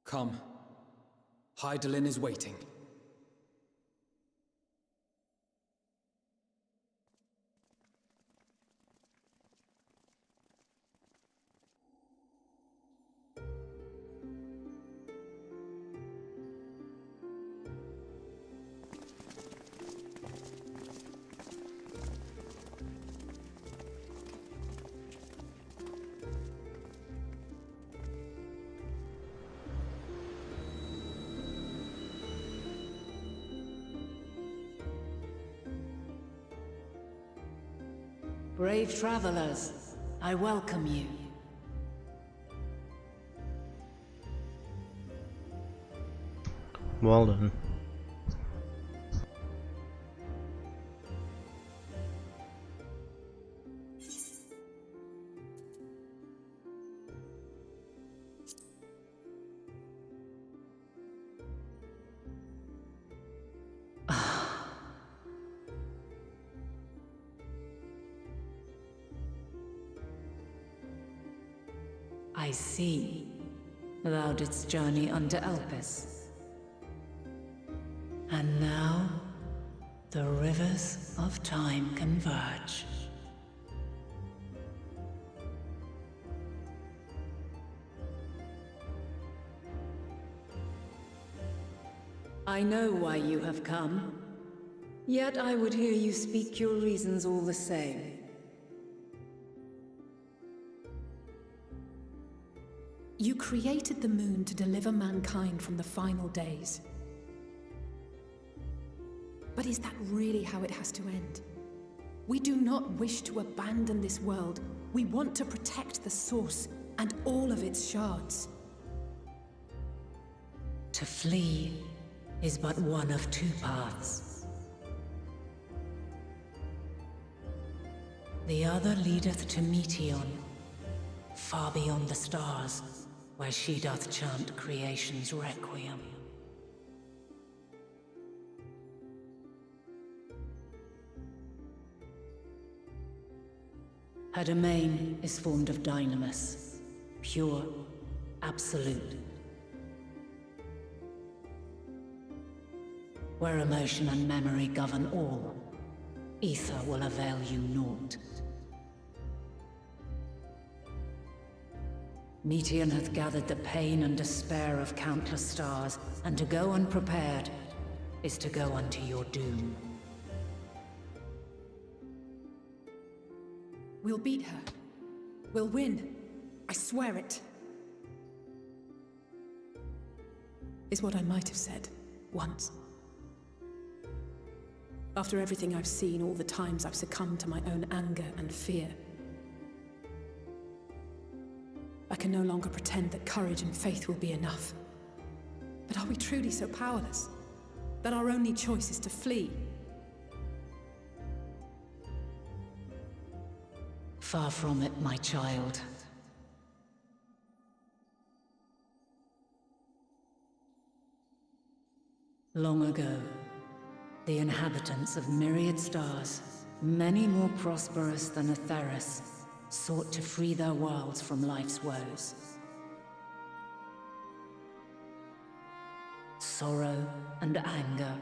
Come. Hydaelyn is waiting. Brave travelers, I welcome you. Well done. I see. Thou didst journey under Elpis. And now, the rivers of time converge. I know why you have come. Yet I would hear you speak your reasons all the same. You created the moon to deliver mankind from the final days. But is that really how it has to end? We do not wish to abandon this world. We want to protect the source and all of its shards. To flee is but one of two paths. The other leadeth to Meteon, far beyond the stars, where she doth chant creation's requiem. Her domain is formed of dynamis, pure, absolute. Where emotion and memory govern all, ether will avail you naught. Meteon hath gathered the pain and despair of countless stars, and to go unprepared is to go unto your doom. We'll beat her. We'll win. I swear it. Is what I might have said, once. After everything I've seen, all the times I've succumbed to my own anger and fear. I can no longer pretend that courage and faith will be enough. But are we truly so powerless? That our only choice is to flee? Far from it, my child. Long ago, the inhabitants of myriad stars, many more prosperous than Atheris, sought to free their worlds from life's woes. sorrow and anger,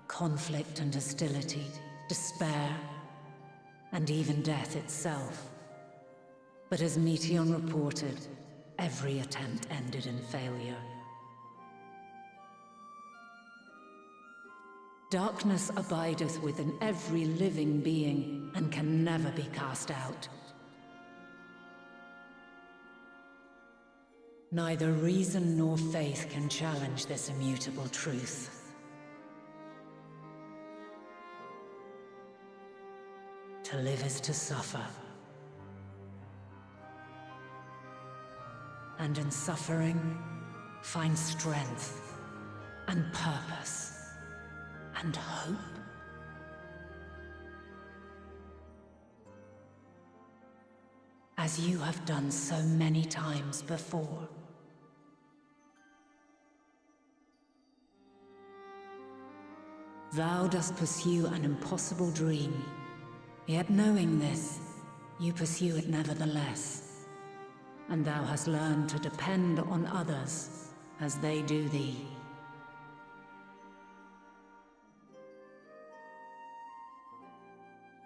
conflict and hostility, despair, and even death itself. But as Meteon reported, every attempt ended in failure. Darkness abideth within every living being and can never be cast out. Neither reason nor faith can challenge this immutable truth. To live is to suffer. And in suffering, find strength and purpose and hope. As you have done so many times before. Thou dost pursue an impossible dream, yet knowing this, you pursue it nevertheless. And thou hast learned to depend on others as they do thee.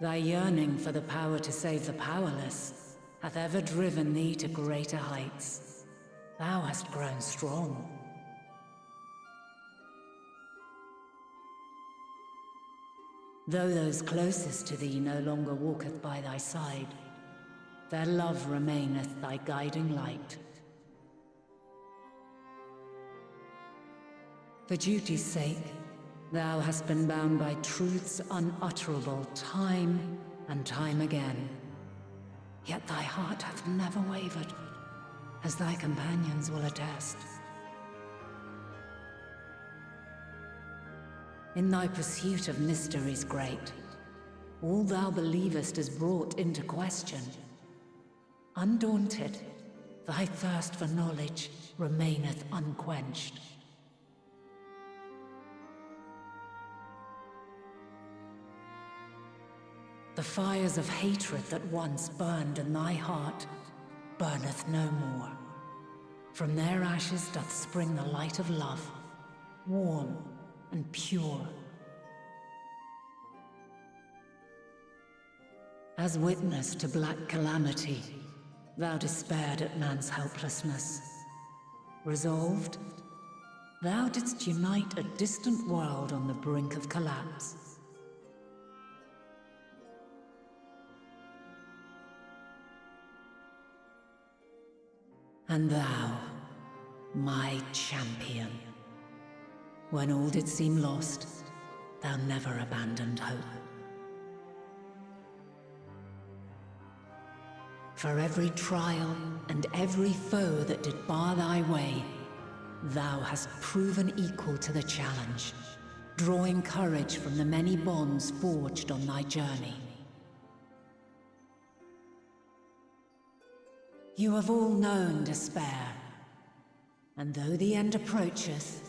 Thy yearning for the power to save the powerless hath ever driven thee to greater heights. Thou hast grown strong. Though those closest to thee no longer walketh by thy side, their love remaineth thy guiding light. For duty's sake, thou hast been bound by truths unutterable time and time again. Yet thy heart hath never wavered, as thy companions will attest. In thy pursuit of mysteries great, all thou believest is brought into question. Undaunted, thy thirst for knowledge remaineth unquenched. The fires of hatred that once burned in thy heart burneth no more. From their ashes doth spring the light of love, warm and pure. As witness to black calamity, thou despaired at man's helplessness. Resolved, thou didst unite a distant world on the brink of collapse. And thou, my champion, when all did seem lost, thou never abandoned hope. For every trial and every foe that did bar thy way, thou hast proven equal to the challenge, drawing courage from the many bonds forged on thy journey. You have all known despair, and though the end approacheth,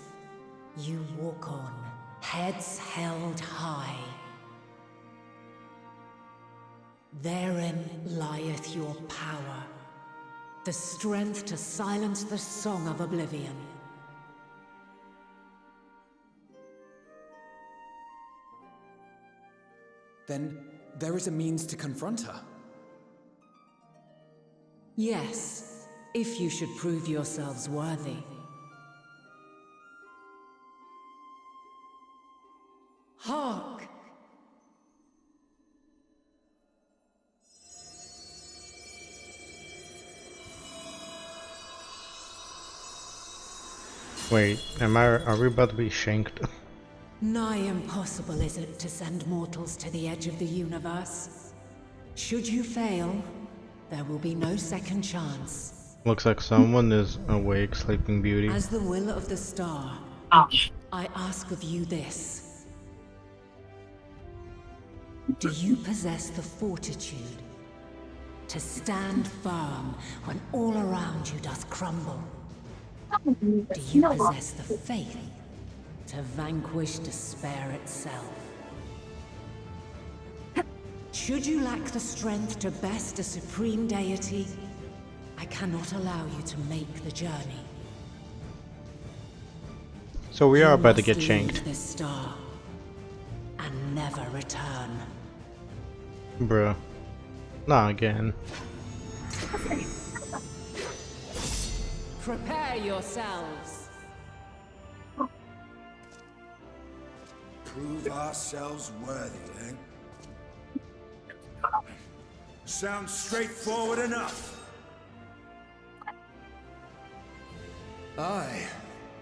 you walk on, heads held high. Therein lieth your power, the strength to silence the song of oblivion. Then there is a means to confront her. Yes, if you should prove yourselves worthy. Hark! Wait, are we about to be shanked? Nigh impossible is it to send mortals to the edge of the universe. Should you fail, there will be no second chance. Looks like someone is awake, Sleeping Beauty. As the will of the star, I ask of you this. Do you possess the fortitude to stand firm when all around you doth crumble? Do you possess the faith to vanquish despair itself? Should you lack the strength to best a supreme deity, I cannot allow you to make the journey. So we are You about to must get leave shanked. this star and never return. Bruh. Not again. Prepare yourselves. Prove ourselves worthy, eh? Sounds straightforward enough. Aye.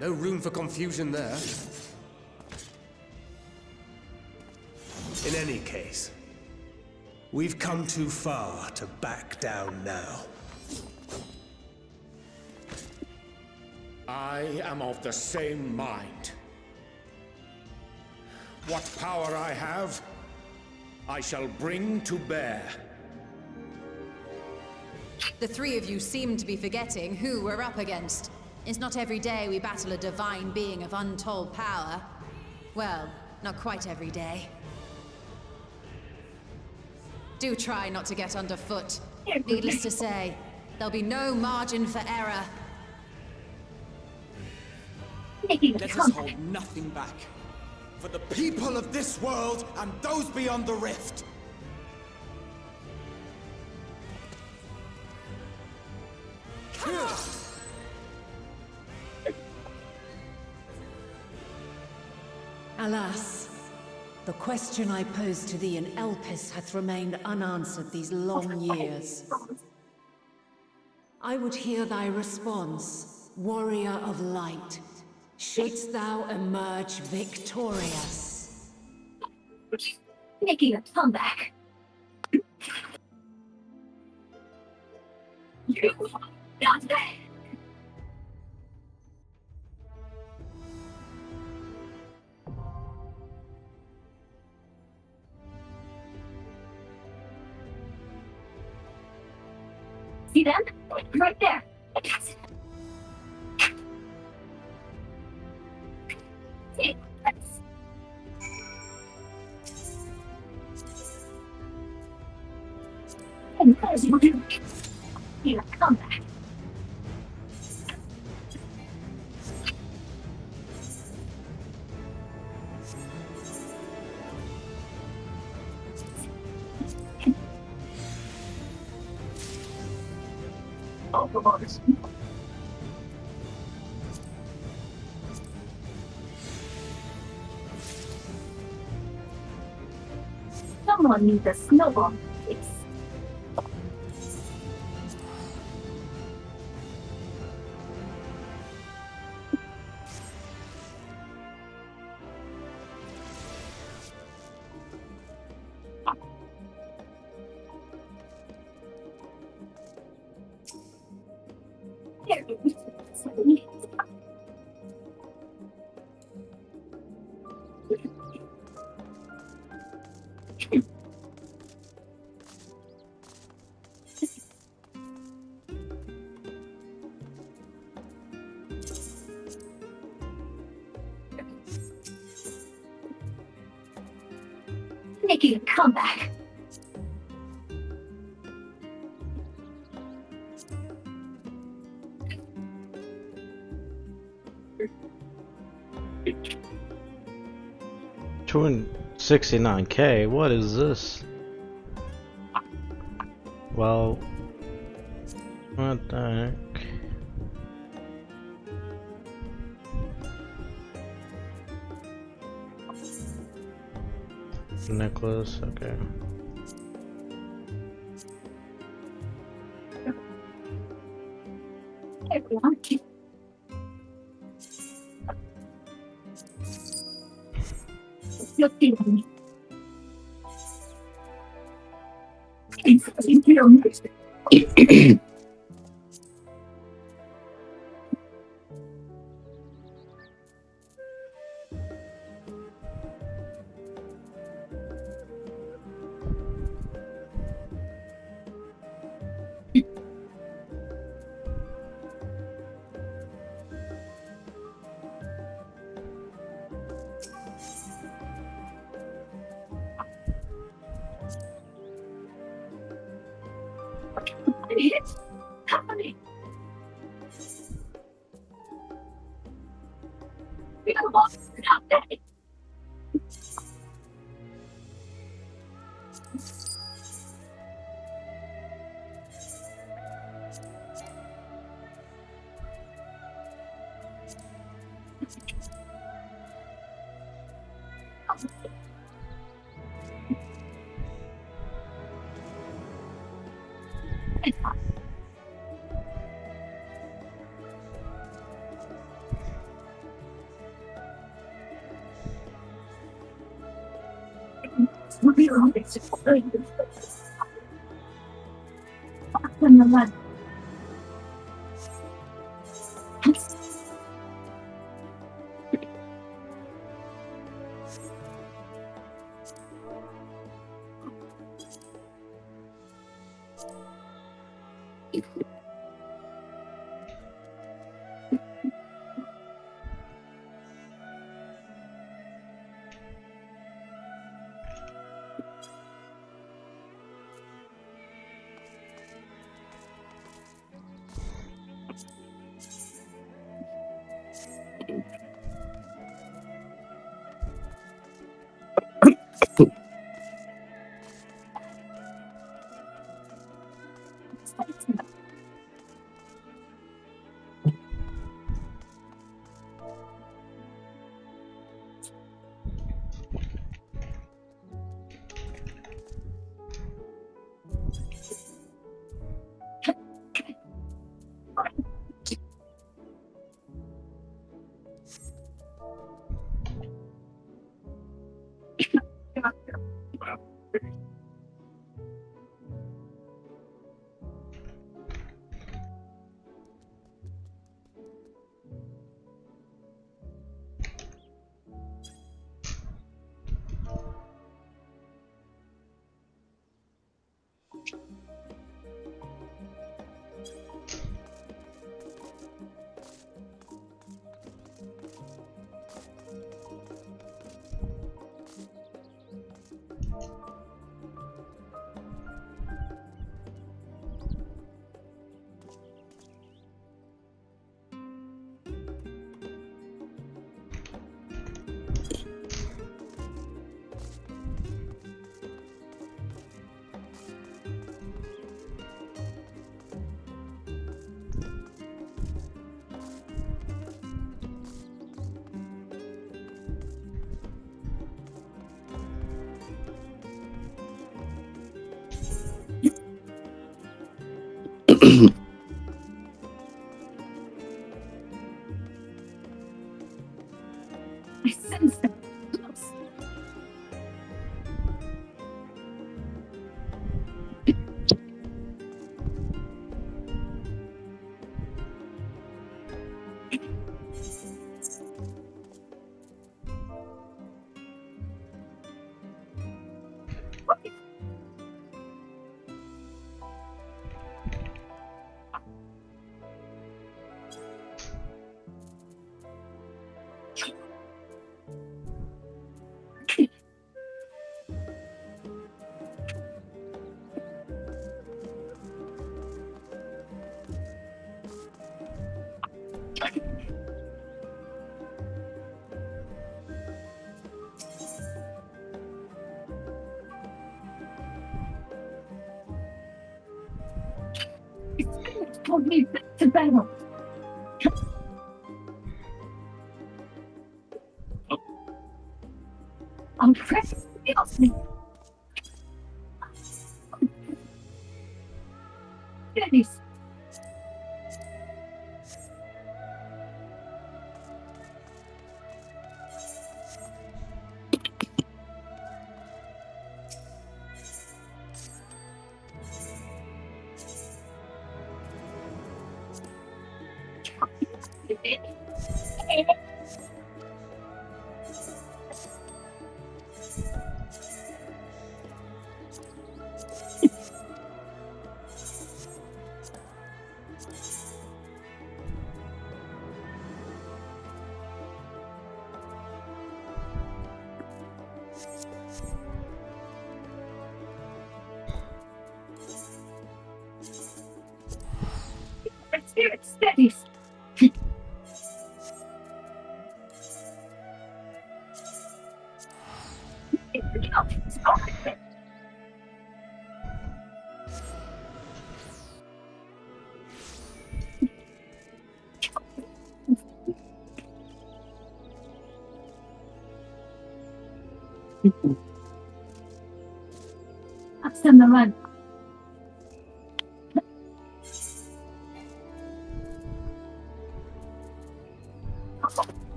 No room for confusion there. In any case, we've come too far to back down now. I am of the same mind. What power I have, I shall bring to bear. The three of you seem to be forgetting who we're up against. It's not every day we battle a divine being of untold power. Well, not quite every day. Do try not to get underfoot. Needless to say, there'll be no margin for error. Let us hold nothing back. For the people of this world and those beyond the rift. Alas, the question I posed to thee in Elpis hath remained unanswered these long years. I would hear thy response, warrior of light. Shouldst thou emerge victorious? Making a comeback. You got that. See them? Right there. Come back. Someone needs a snowball fix. Making a comeback. $269K. What is this? Well, what the heck? Necklace, okay. Everyone. You're feeling me. It's happening. I sense them. Told me to battle. I'm pressing feels me. Goodness. My spirit steadies. on the run.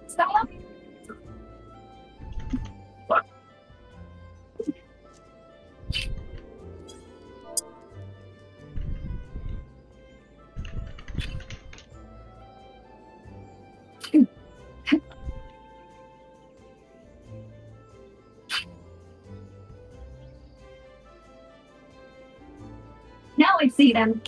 Stop. Now I see them.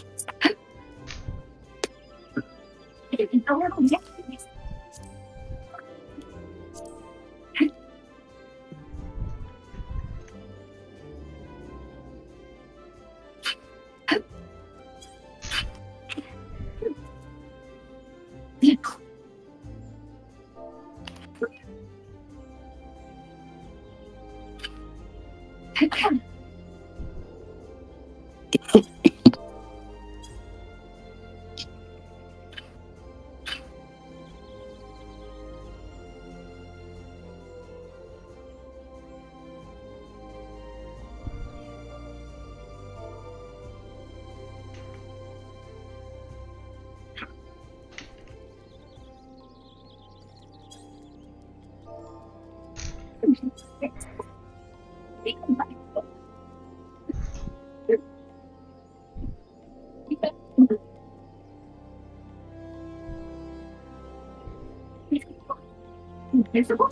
Invisible.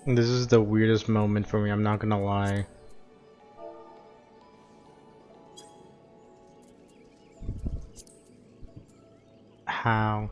This is the weirdest moment for me, I'm not gonna lie. How?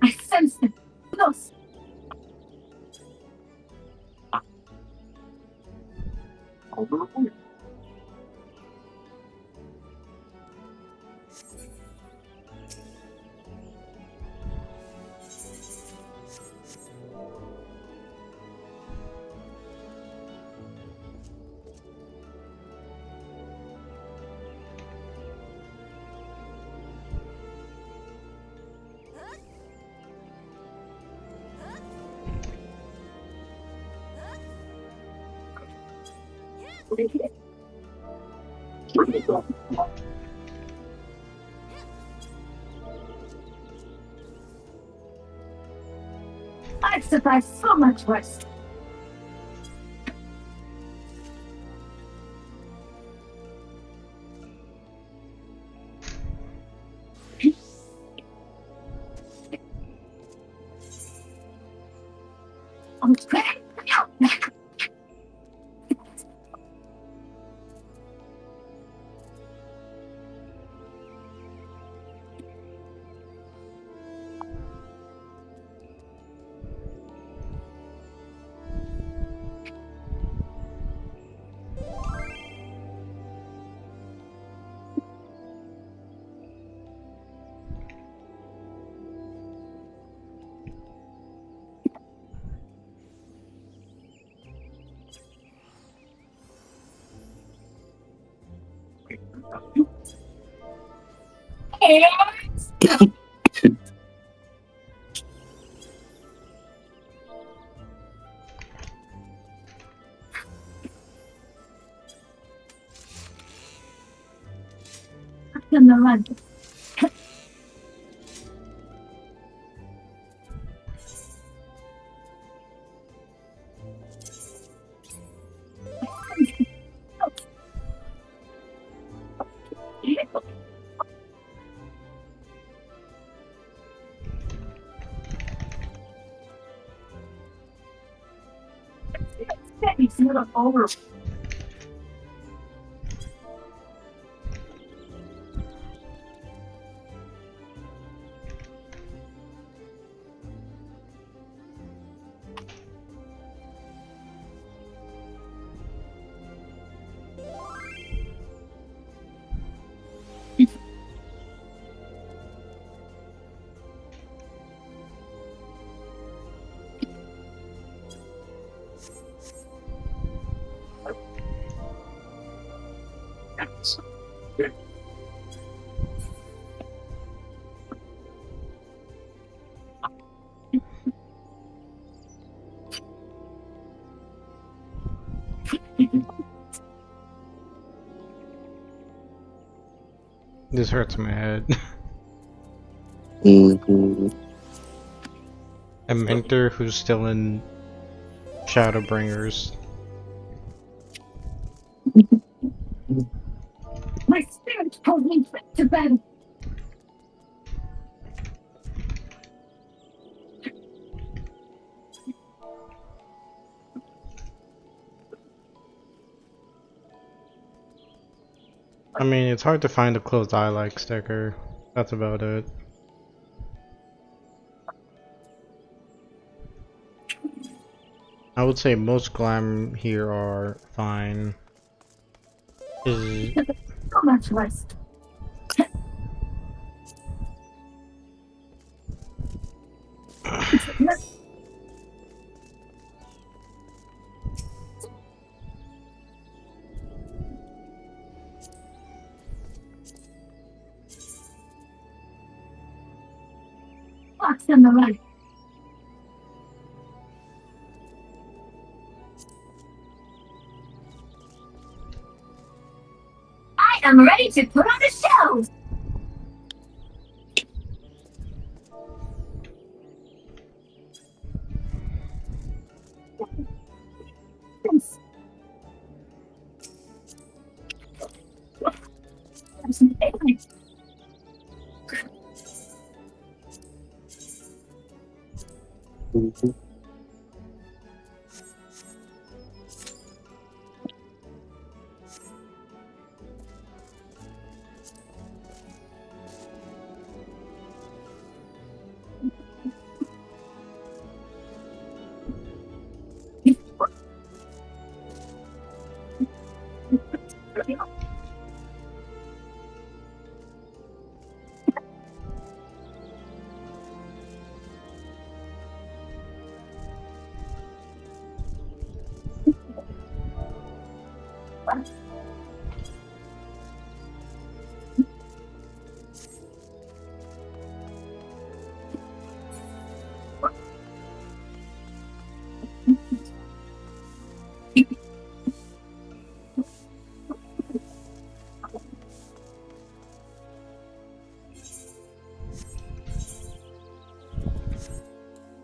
I sense them. Close. I've survived so much worse. This hurts my head. A mentor who's still in Shadowbringers. My spirit calls me to battle. I mean, it's hard to find a closed eye like sticker. That's about it. I would say most glam here are fine. So much rest. Fox on the right. I am ready to put on the shelves.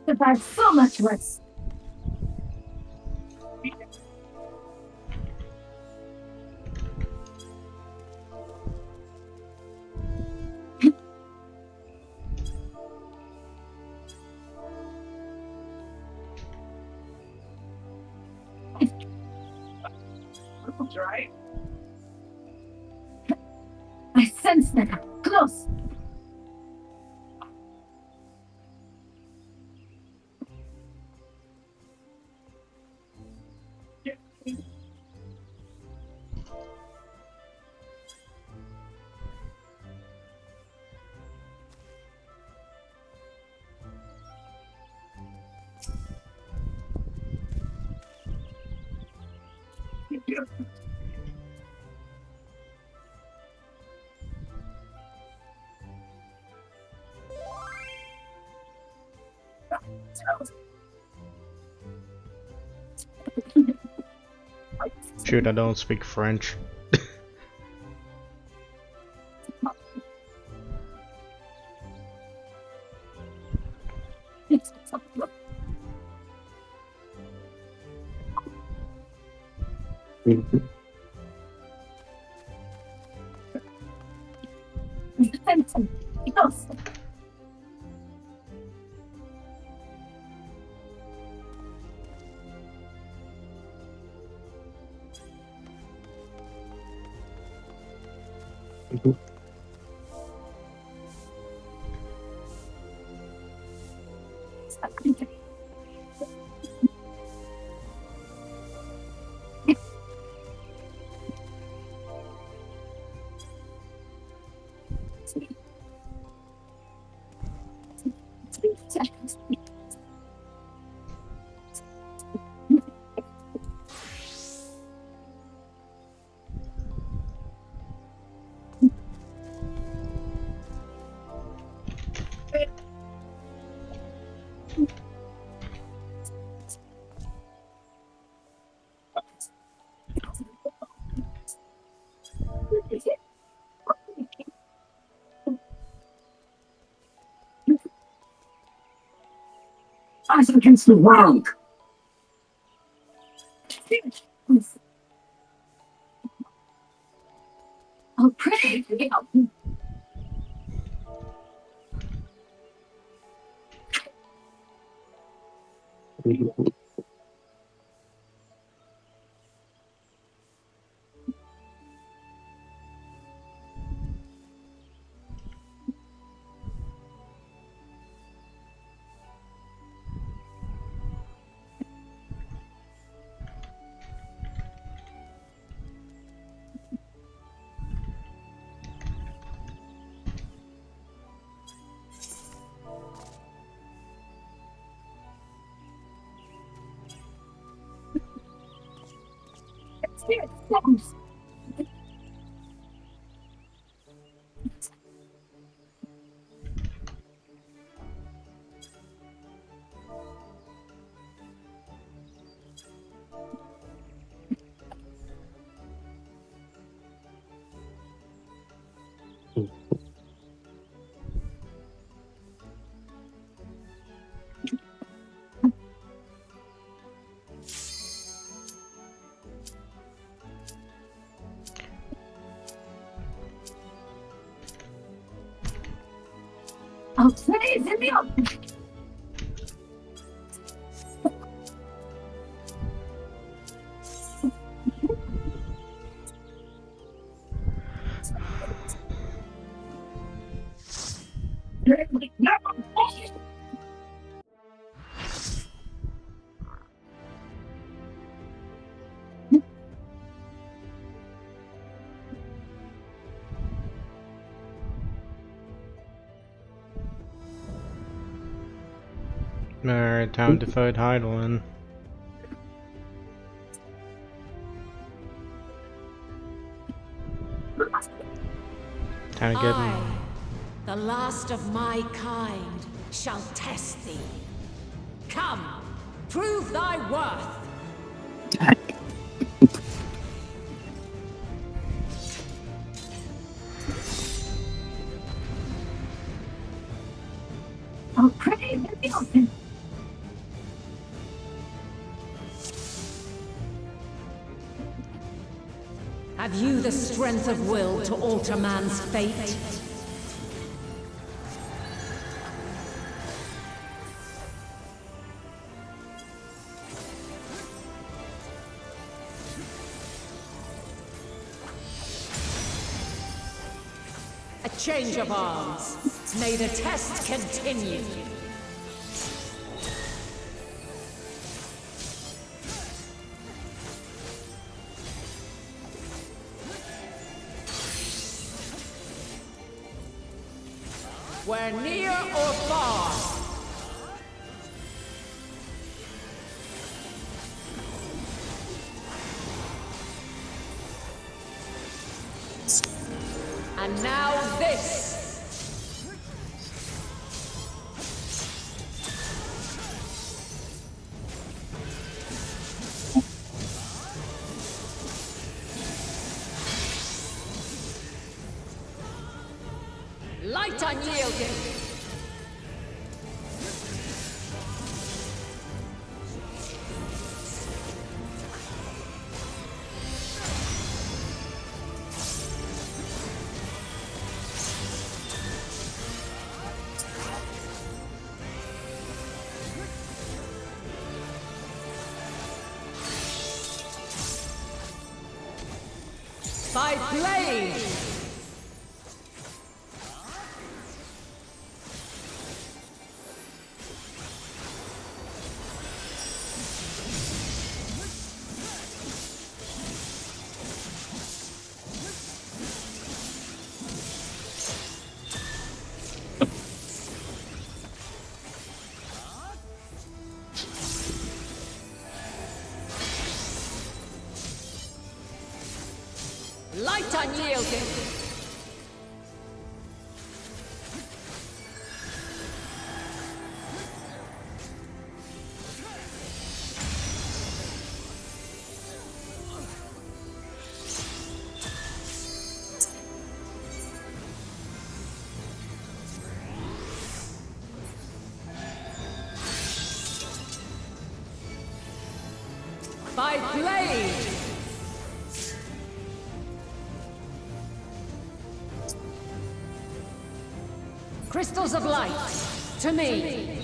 Survive so much worse. Right. I sense them close. Shoot, I don't speak French. As against the world. I'll pray for you. I'll play the milk. Alright, time to fight Heidelin. Time to get I, the last of my kind, shall test thee. Come, prove thy worth. I'll pray the milk. Have you the strength of will to alter man's fate? A change of arms. May the test continue. We're near or far. And now this. unyielding. By blade! Light unyielding. By blade! Crystals of light, to me!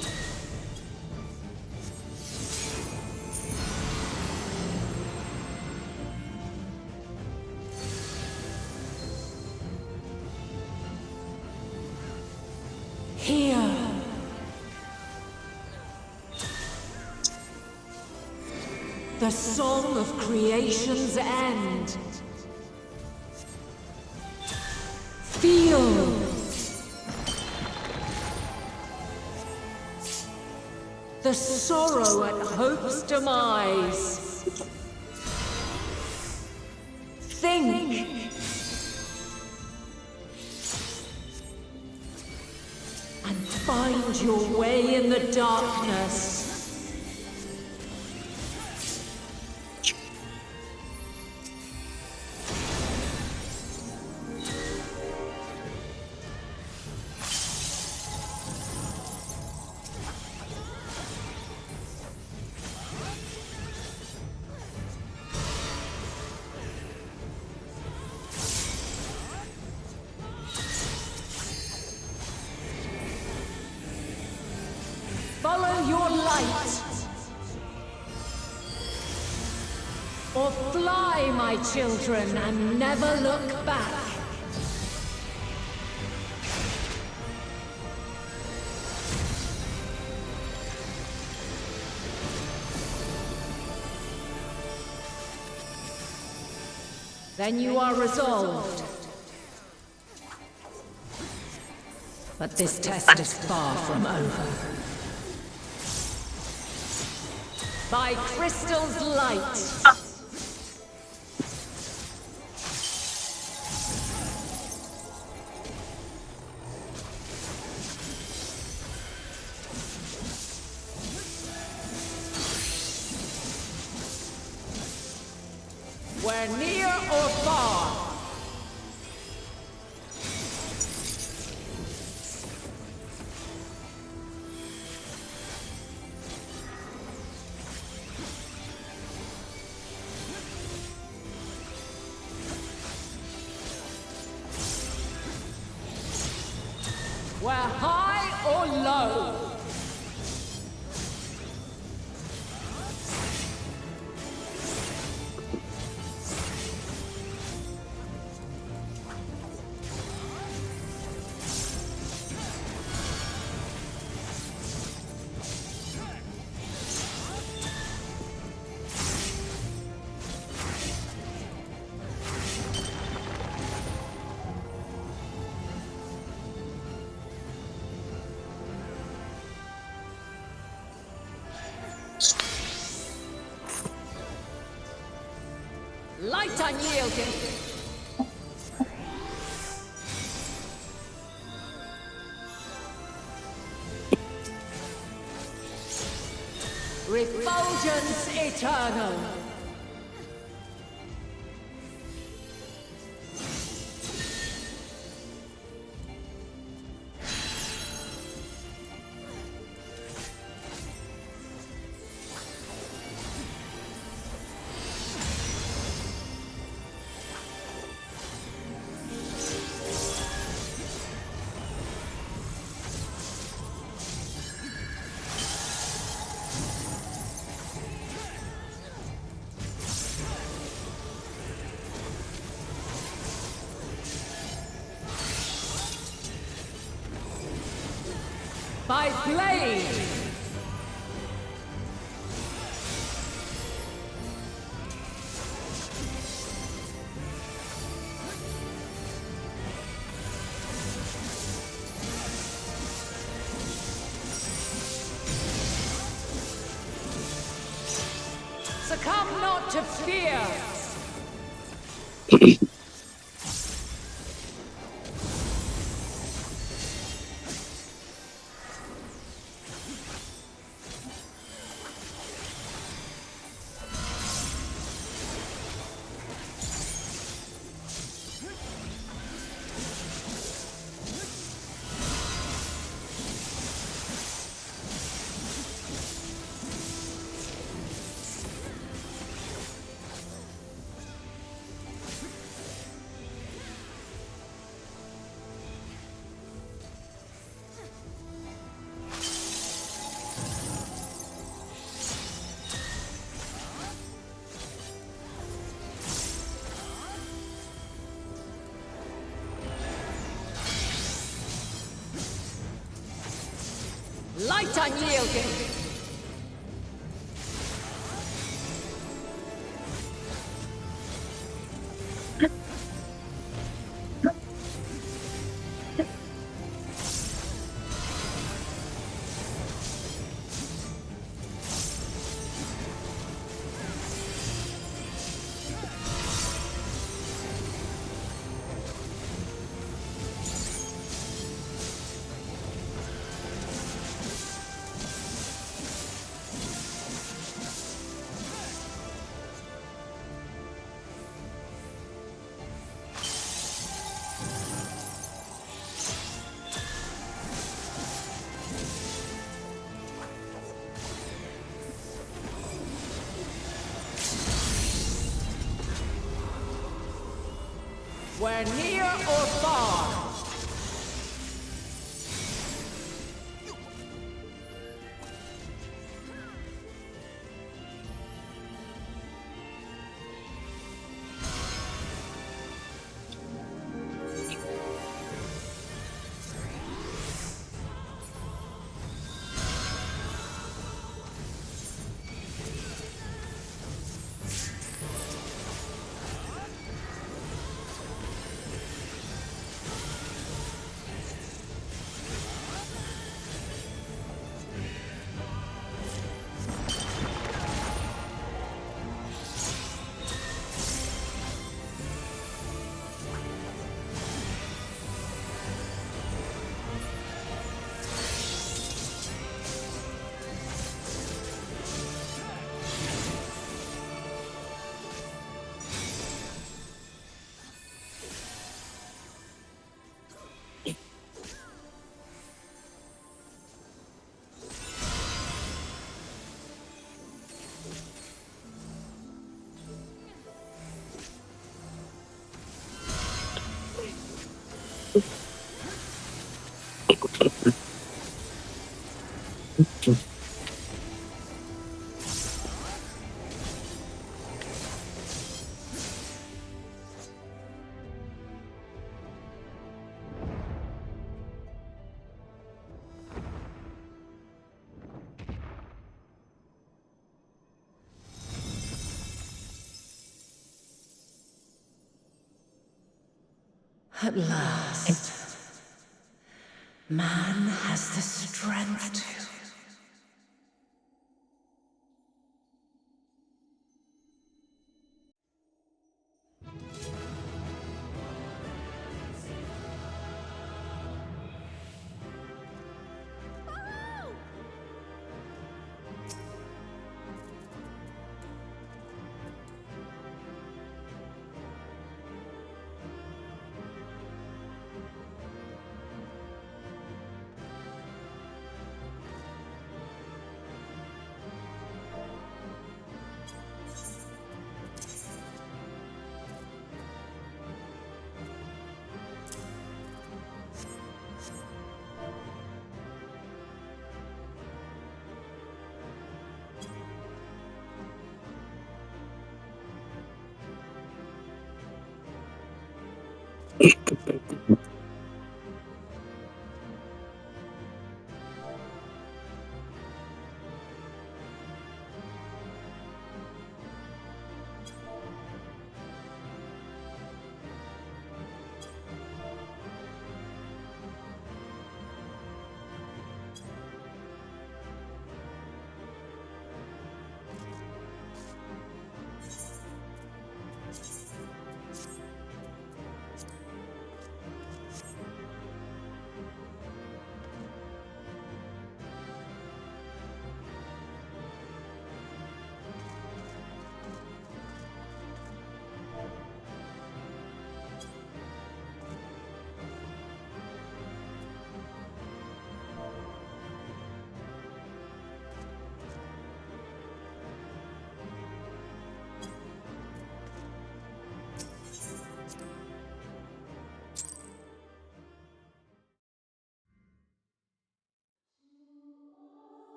Here! The song of creation's end. Feel! The sorrow at hope's demise. Think! And find your way in the darkness. Follow your light. Or fly, my children, and never look back. Then you are resolved. But this test is far from over. By crystal's light. We're near or far. We're high or low. Light unyielding. Refulgence eternal. by blade! Succumb not to fear! Light unyielding! We're near or far. At last, man has the strength to.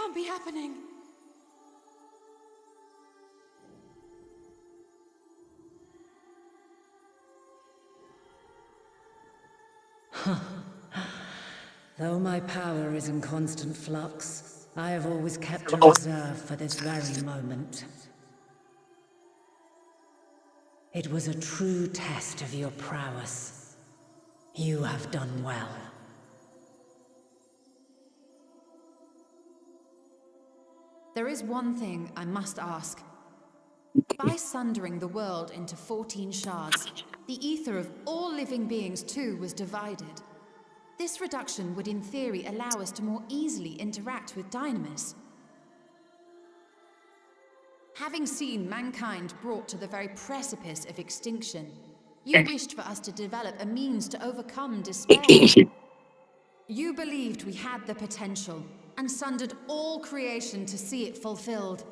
can't be happening. Though my power is in constant flux, I have always kept a reserve for this very moment. It was a true test of your prowess. You have done well. There is one thing I must ask. By sundering the world into 14 shards, the ether of all living beings too was divided. This reduction would in theory allow us to more easily interact with Dynamis. Having seen mankind brought to the very precipice of extinction, you wished for us to develop a means to overcome despair. You believed we had the potential, and sundered all creation to see it fulfilled,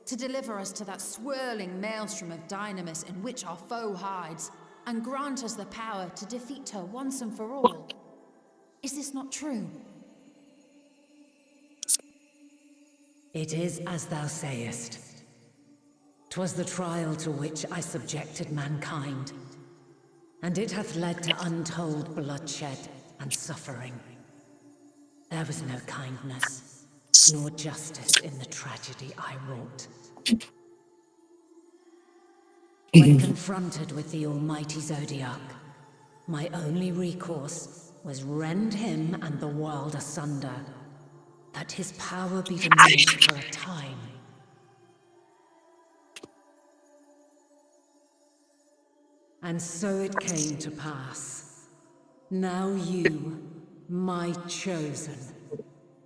to deliver us to that swirling maelstrom of Dynamis in which our foe hides, and grant us the power to defeat her once and for all. Is this not true? It is as thou sayest. 'Twas the trial to which I subjected mankind, and it hath led to untold bloodshed and suffering. There was no kindness, nor justice in the tragedy I wrought. When confronted with the almighty Zodiac, my only recourse was rend him and the world asunder, that his power be diminished for a time. And so it came to pass. Now you, my chosen,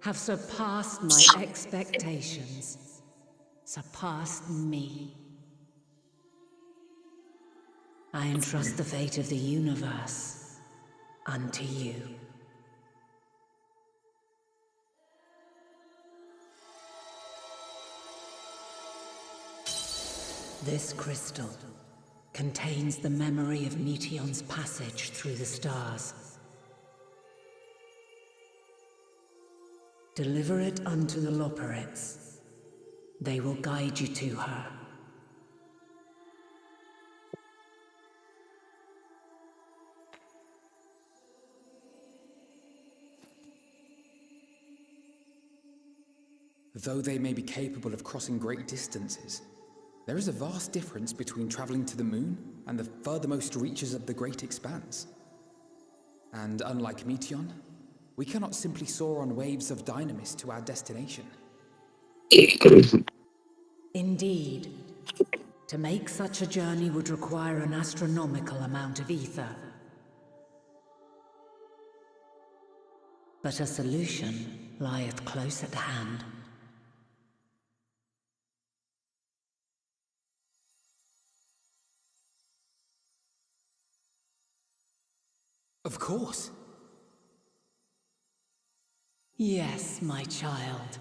have surpassed my expectations, surpassed me. I entrust the fate of the universe unto you. This crystal contains the memory of Meteion's passage through the stars. Deliver it unto the Loporrits. They will guide you to her. Though they may be capable of crossing great distances, there is a vast difference between traveling to the moon and the furthermost reaches of the great expanse. And unlike Meteion, we cannot simply soar on waves of Dynamis to our destination. Indeed. To make such a journey would require an astronomical amount of ether. But a solution lieth close at hand. Of course. Yes, my child.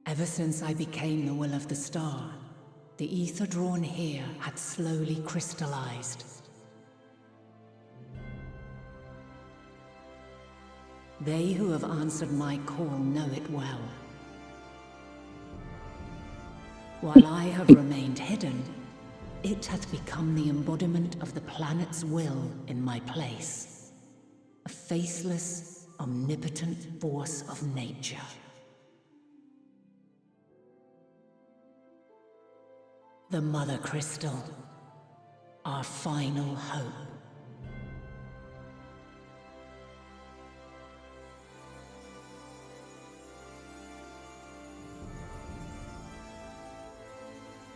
Ever since I became the will of the star, the ether drawn here had slowly crystallized. They who have answered my call know it well. While I have remained hidden, it hath become the embodiment of the planet's will in my place. A faceless, omnipotent force of nature. The Mother Crystal, our final hope.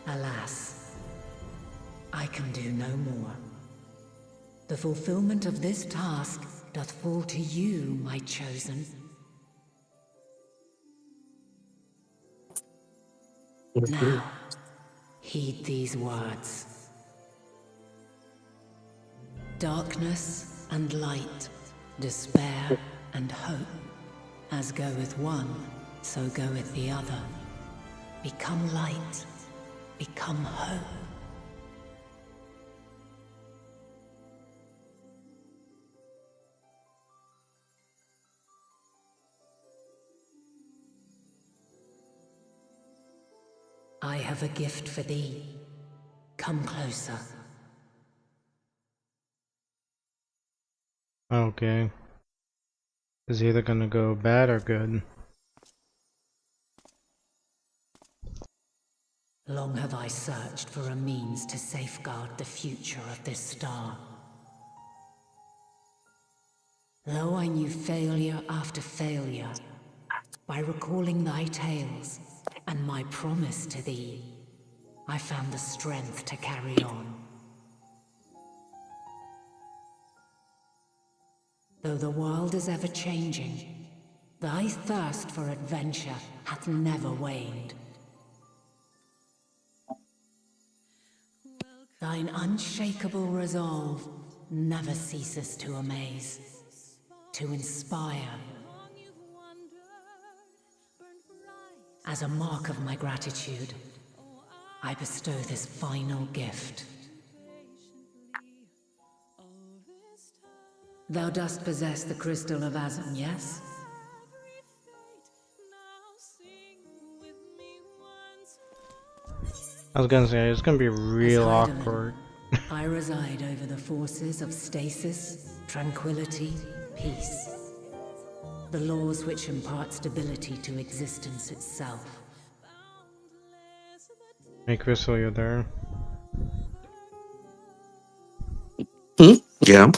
Alas, I can do no more. The fulfillment of this task doth fall to you, my chosen. Now, heed these words. Darkness and light, despair and hope, as goeth one, so goeth the other. Become light, become hope. have a gift for thee. Come closer. Okay. It's either gonna go bad or good. Long have I searched for a means to safeguard the future of this star. Though I knew failure after failure, by recalling thy tales and my promise to thee, I found the strength to carry on. Though the world is ever changing, thy thirst for adventure hath never waned. Thine unshakable resolve never ceases to amaze, to inspire. As a mark of my gratitude, I bestow this final gift. Thou dost possess the crystal of Azum, yes? I was gonna say, it's gonna be real awkward. I reside over the forces of stasis, tranquility, peace. The laws which impart stability to existence itself. Hey Crystal, you're there? Yeah.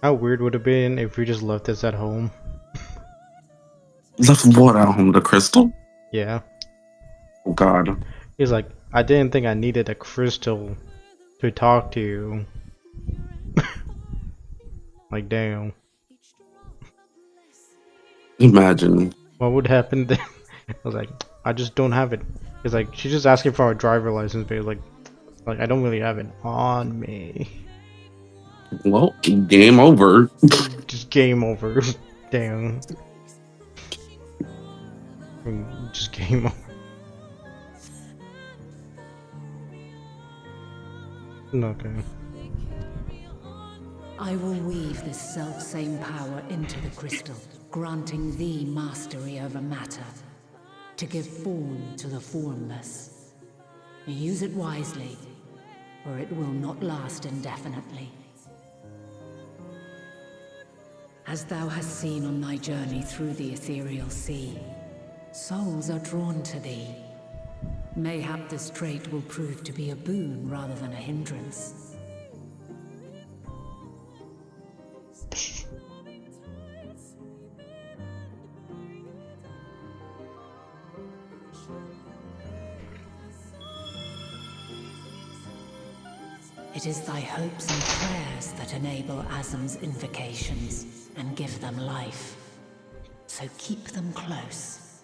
How weird would it have been if we just left this at home? Left what at home? The crystal? Yeah. Oh god. He's like, I didn't think I needed a crystal to talk to you. Like, damn. Imagine. What would happen then? I was like, I just don't have it. He's like, she's just asking for a driver license, but he's like I don't really have it on me. Well, game over. Just game over. Damn. Just game over. Okay. I will weave this self-same power into the crystal, granting thee mastery over matter, to give form to the formless. Use it wisely, or it will not last indefinitely. As thou hast seen on thy journey through the ethereal sea, souls are drawn to thee. Mayhap this trait will prove to be a boon rather than a hindrance. It is thy hopes and prayers that enable Azum's invocations and give them life. So keep them close.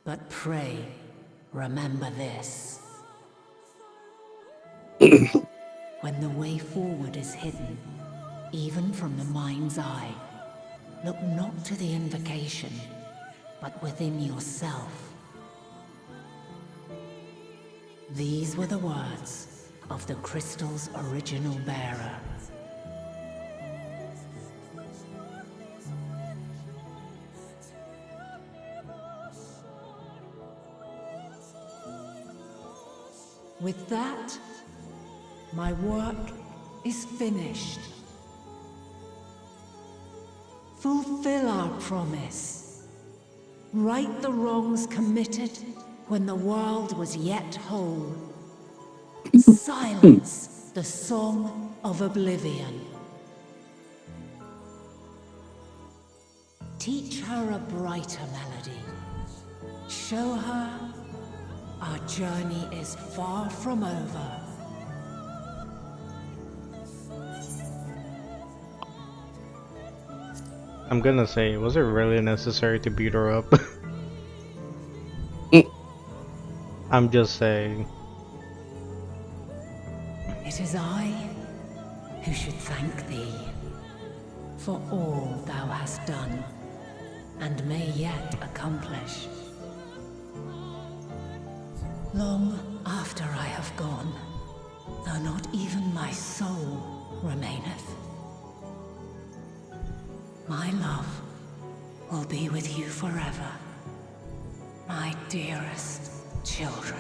But pray, remember this. When the way forward is hidden, even from the mind's eye, look not to the invocation, but within yourself. These were the words of the crystal's original bearer. With that, my work is finished. Fulfill our promise. Right the wrongs committed when the world was yet whole. Silence the song of oblivion. Teach her a brighter melody. Show her our journey is far from over. I'm gonna say, was it really necessary to beat her up? I'm just saying. It is I who should thank thee for all thou hast done and may yet accomplish. Long after I have gone, though not even my soul remaineth, my love will be with you forever, my dearest children.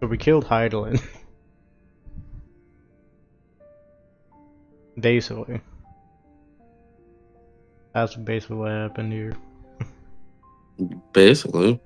So we killed Heidelin. Basically. That's basically what happened here. Basically.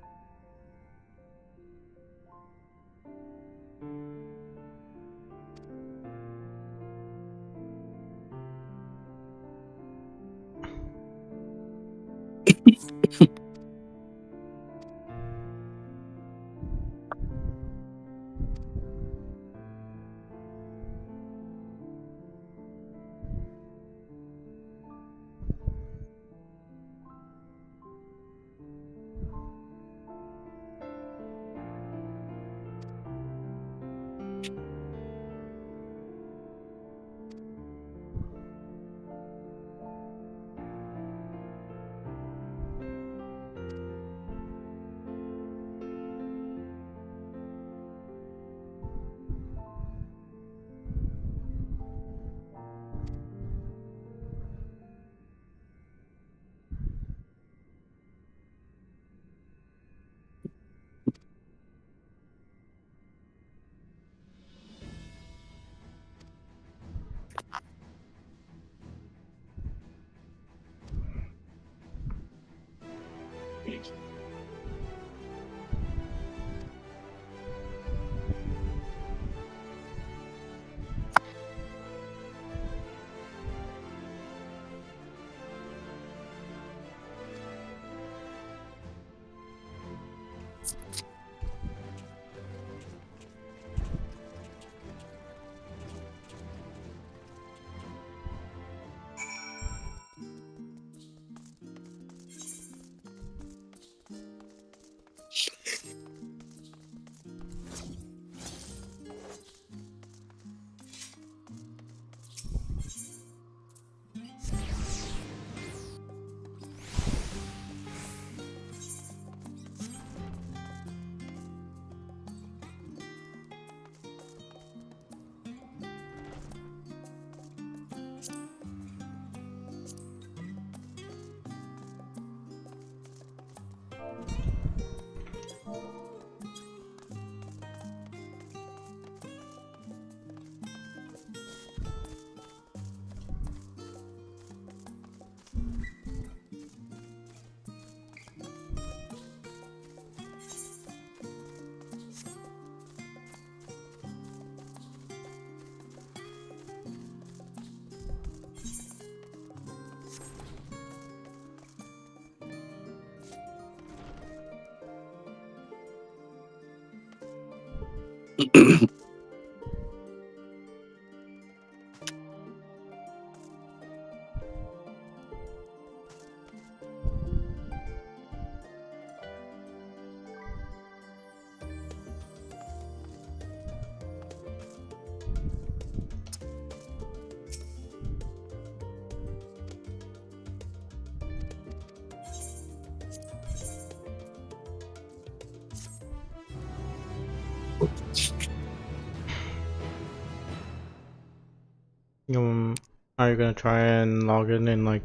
Are you gonna try and log in like,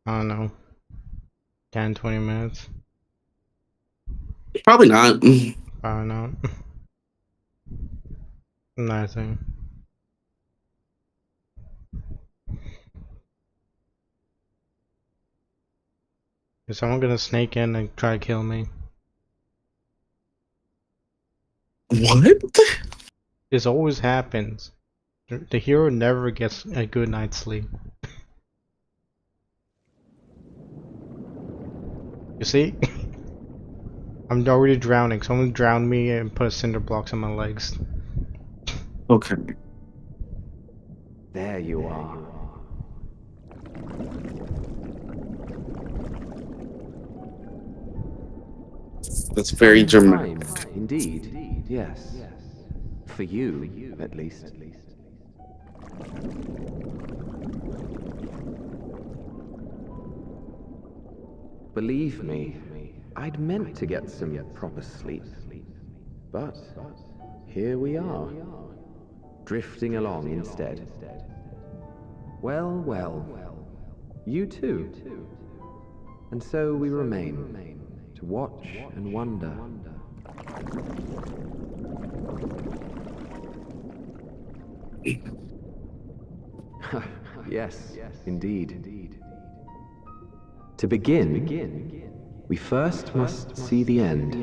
I don't know, 10-20 minutes? Probably not. Probably not. Nothing. Is someone gonna snake in and try to kill me? What? This always happens. The hero never gets a good night's sleep. You see? I'm already drowning. Someone drowned me and put a cinder blocks on my legs. Okay. There you are. That's very German. Indeed, yes. For you, at least. Believe me, I'd meant to get some proper sleep. But here we are, drifting along instead. Well, well, you too. And so we remain, to watch and wonder. Yes, indeed. To begin, we first must see the end.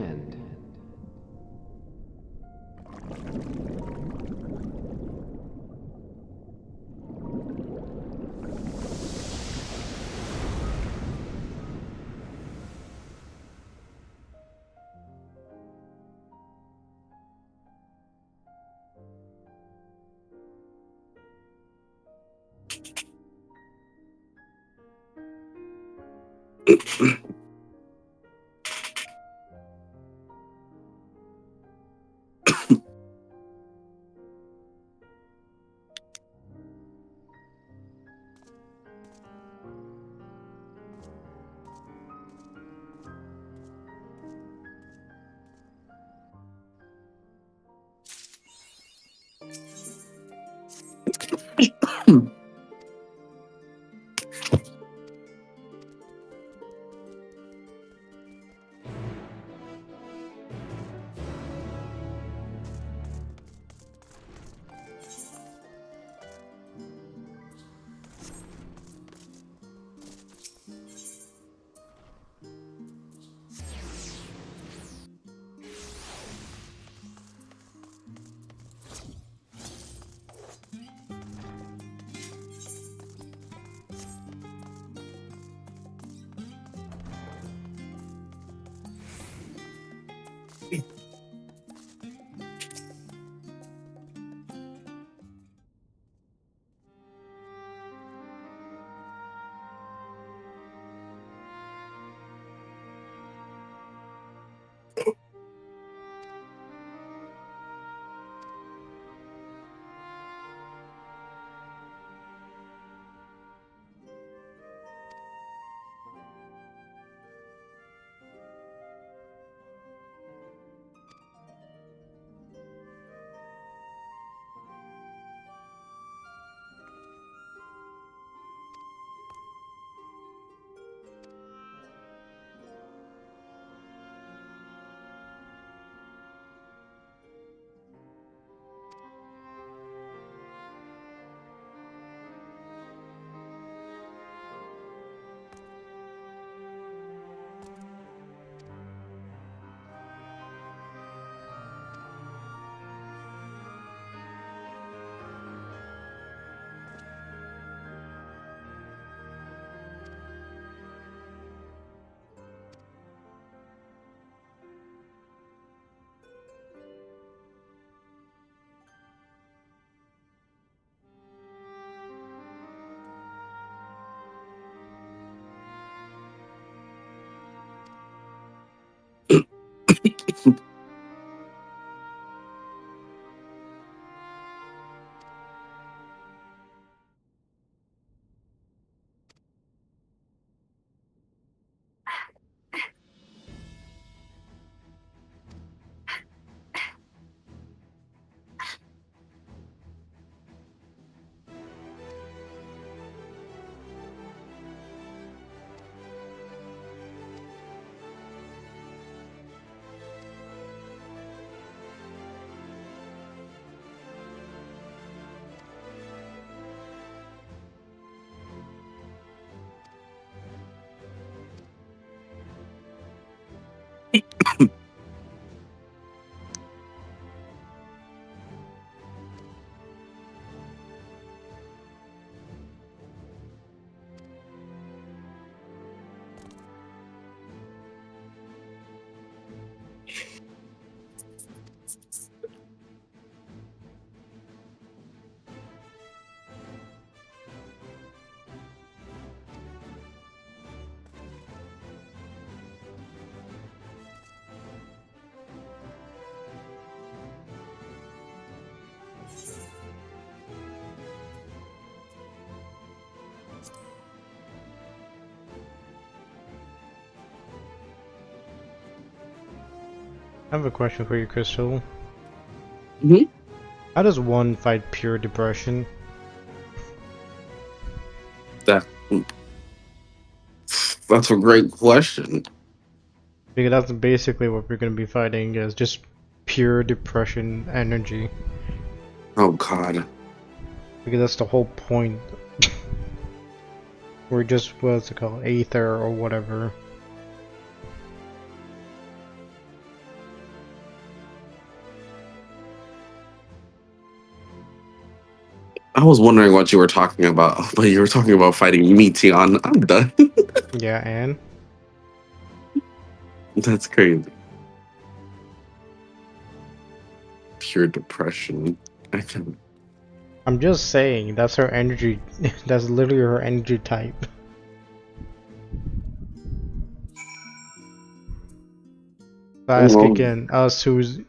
I have a question for you, Crystal. Hmm? How does one fight pure depression? That's a great question. Because that's basically what we're gonna be fighting, is just pure depression energy. Oh god. Because that's the whole point. We're just, what's it called, aether or whatever. I was wondering what you were talking about, but you were talking about fighting Meteon. I'm done. Yeah, and? That's crazy. Pure depression. I can. I'm just saying, that's her energy. That's literally her energy type. I ask Well, again, us who's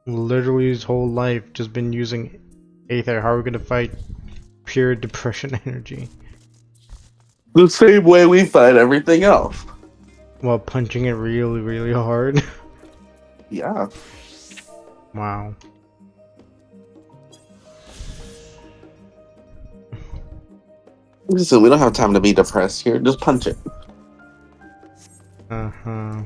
literally his whole life just been using aether, how are we gonna fight pure depression energy? the same way we fight everything else. While punching it really, really hard. Yeah. Wow. Listen, we don't have time to be depressed here. Just punch it. Uh-huh.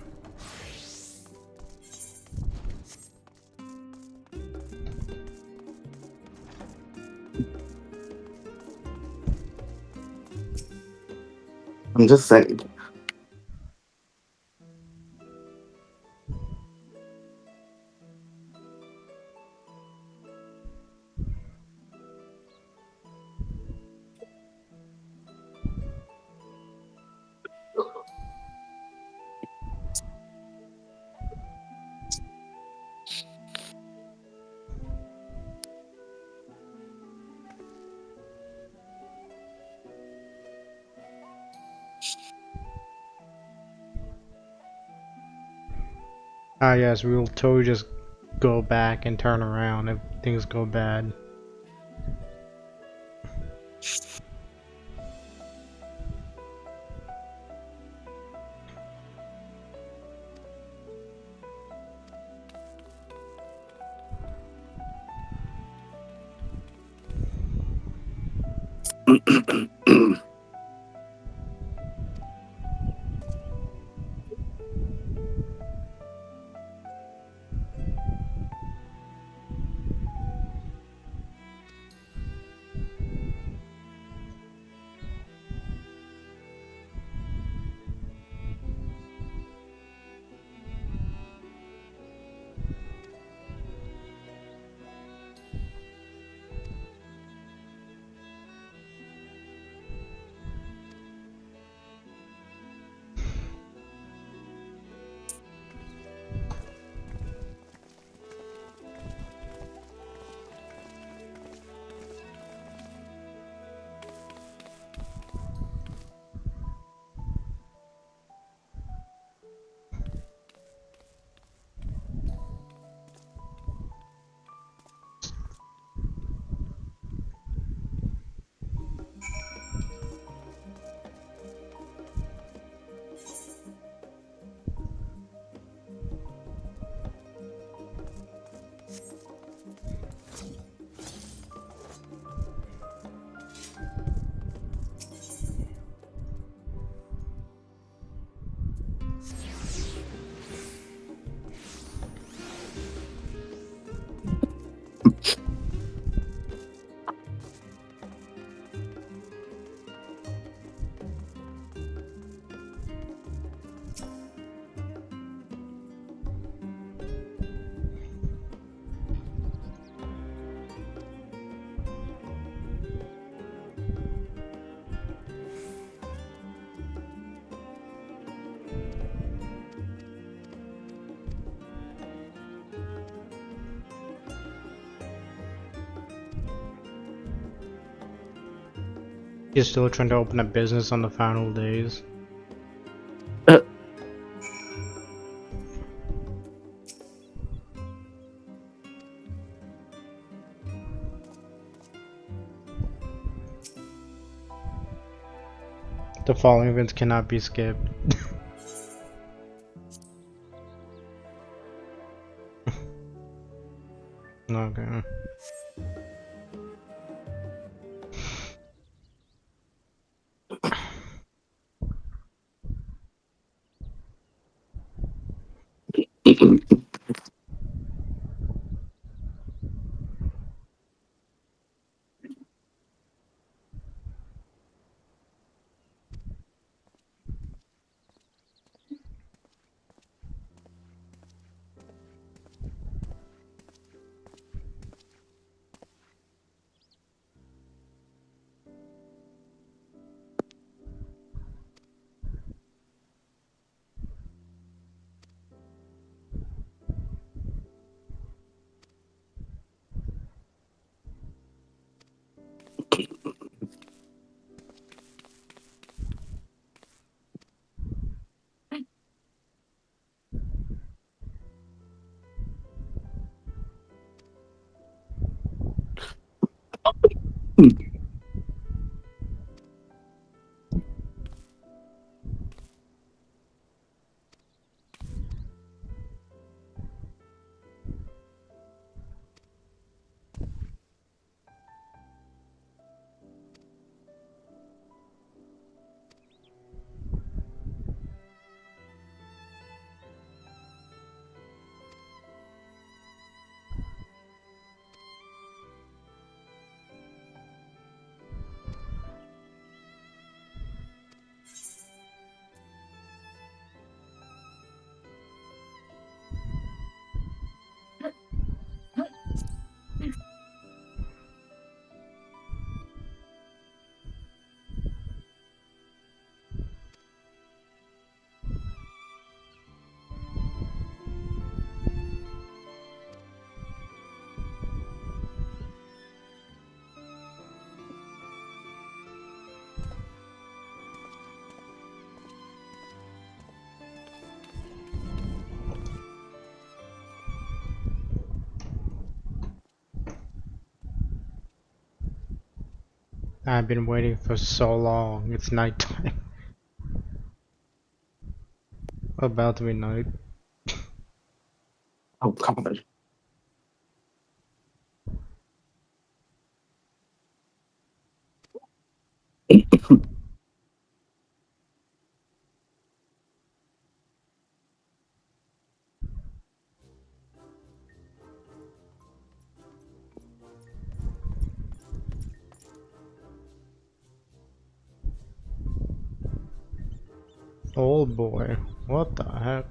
I'm just saying. Ah yes, we will totally just go back and turn around if things go bad. He's still trying to open a business on the final days. The following events cannot be skipped. Okay. I've been waiting for so long. It's nighttime. About to be night. Oh God. Old boy. What the heck?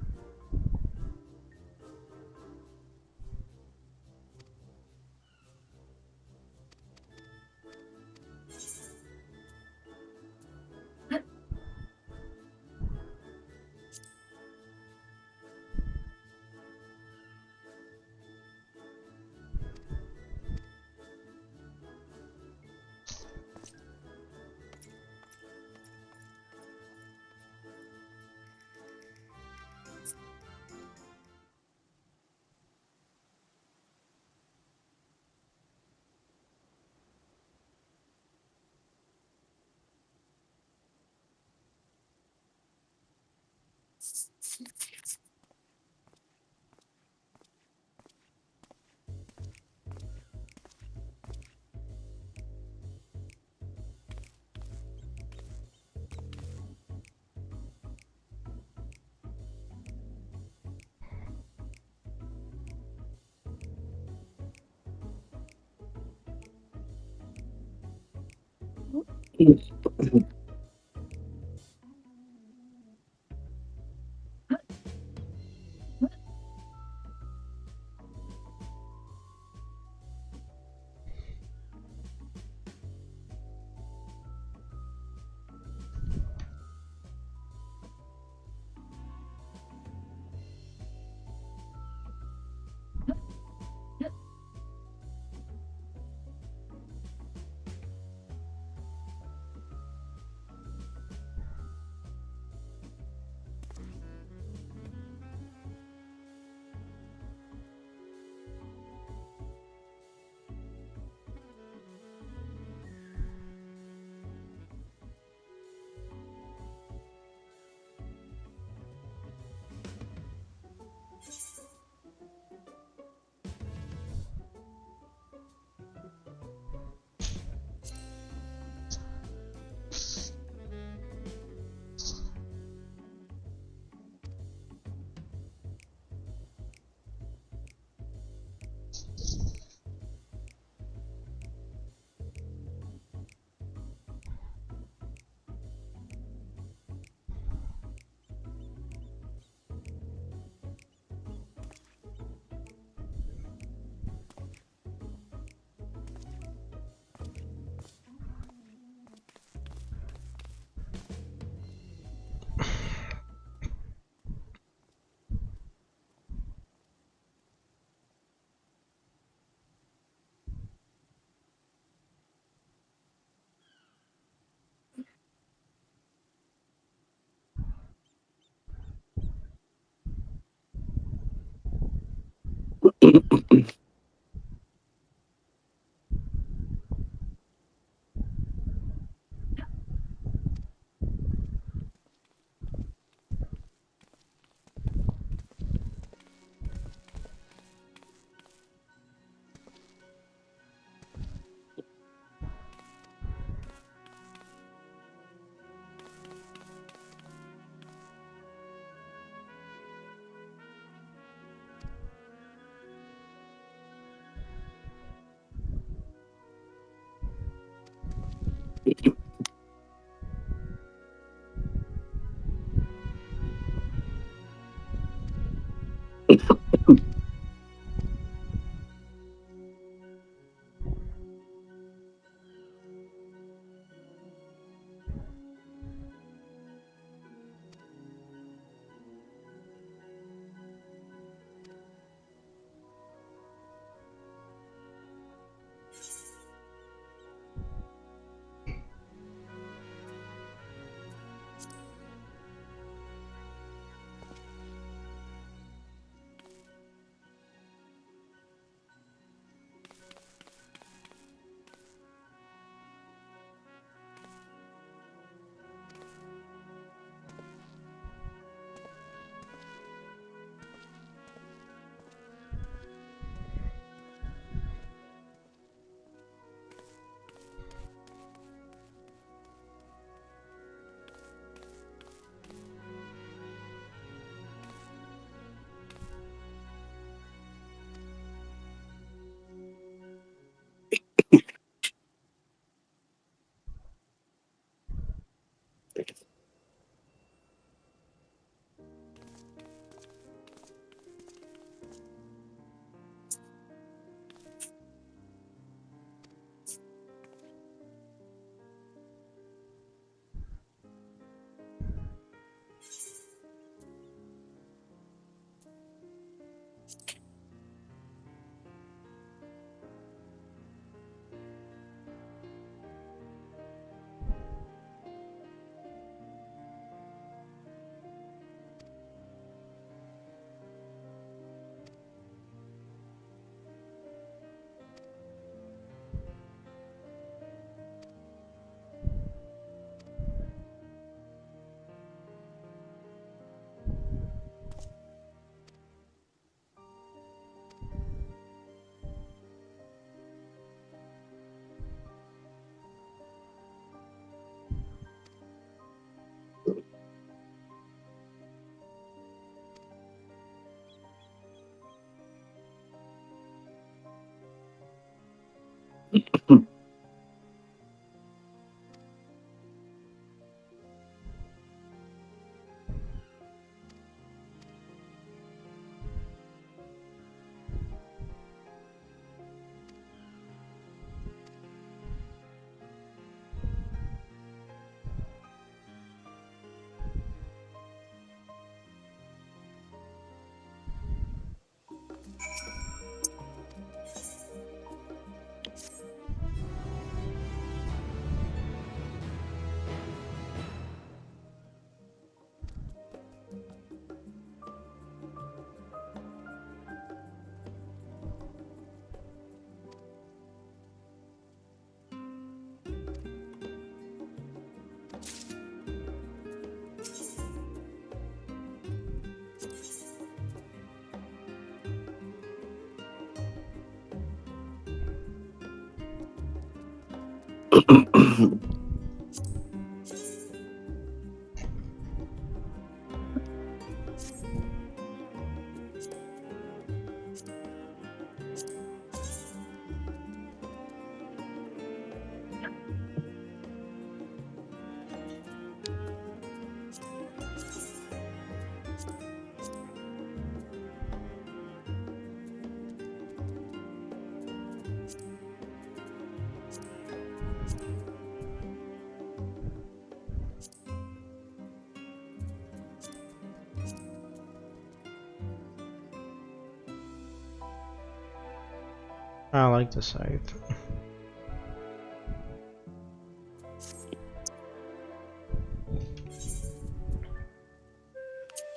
I like the scythe.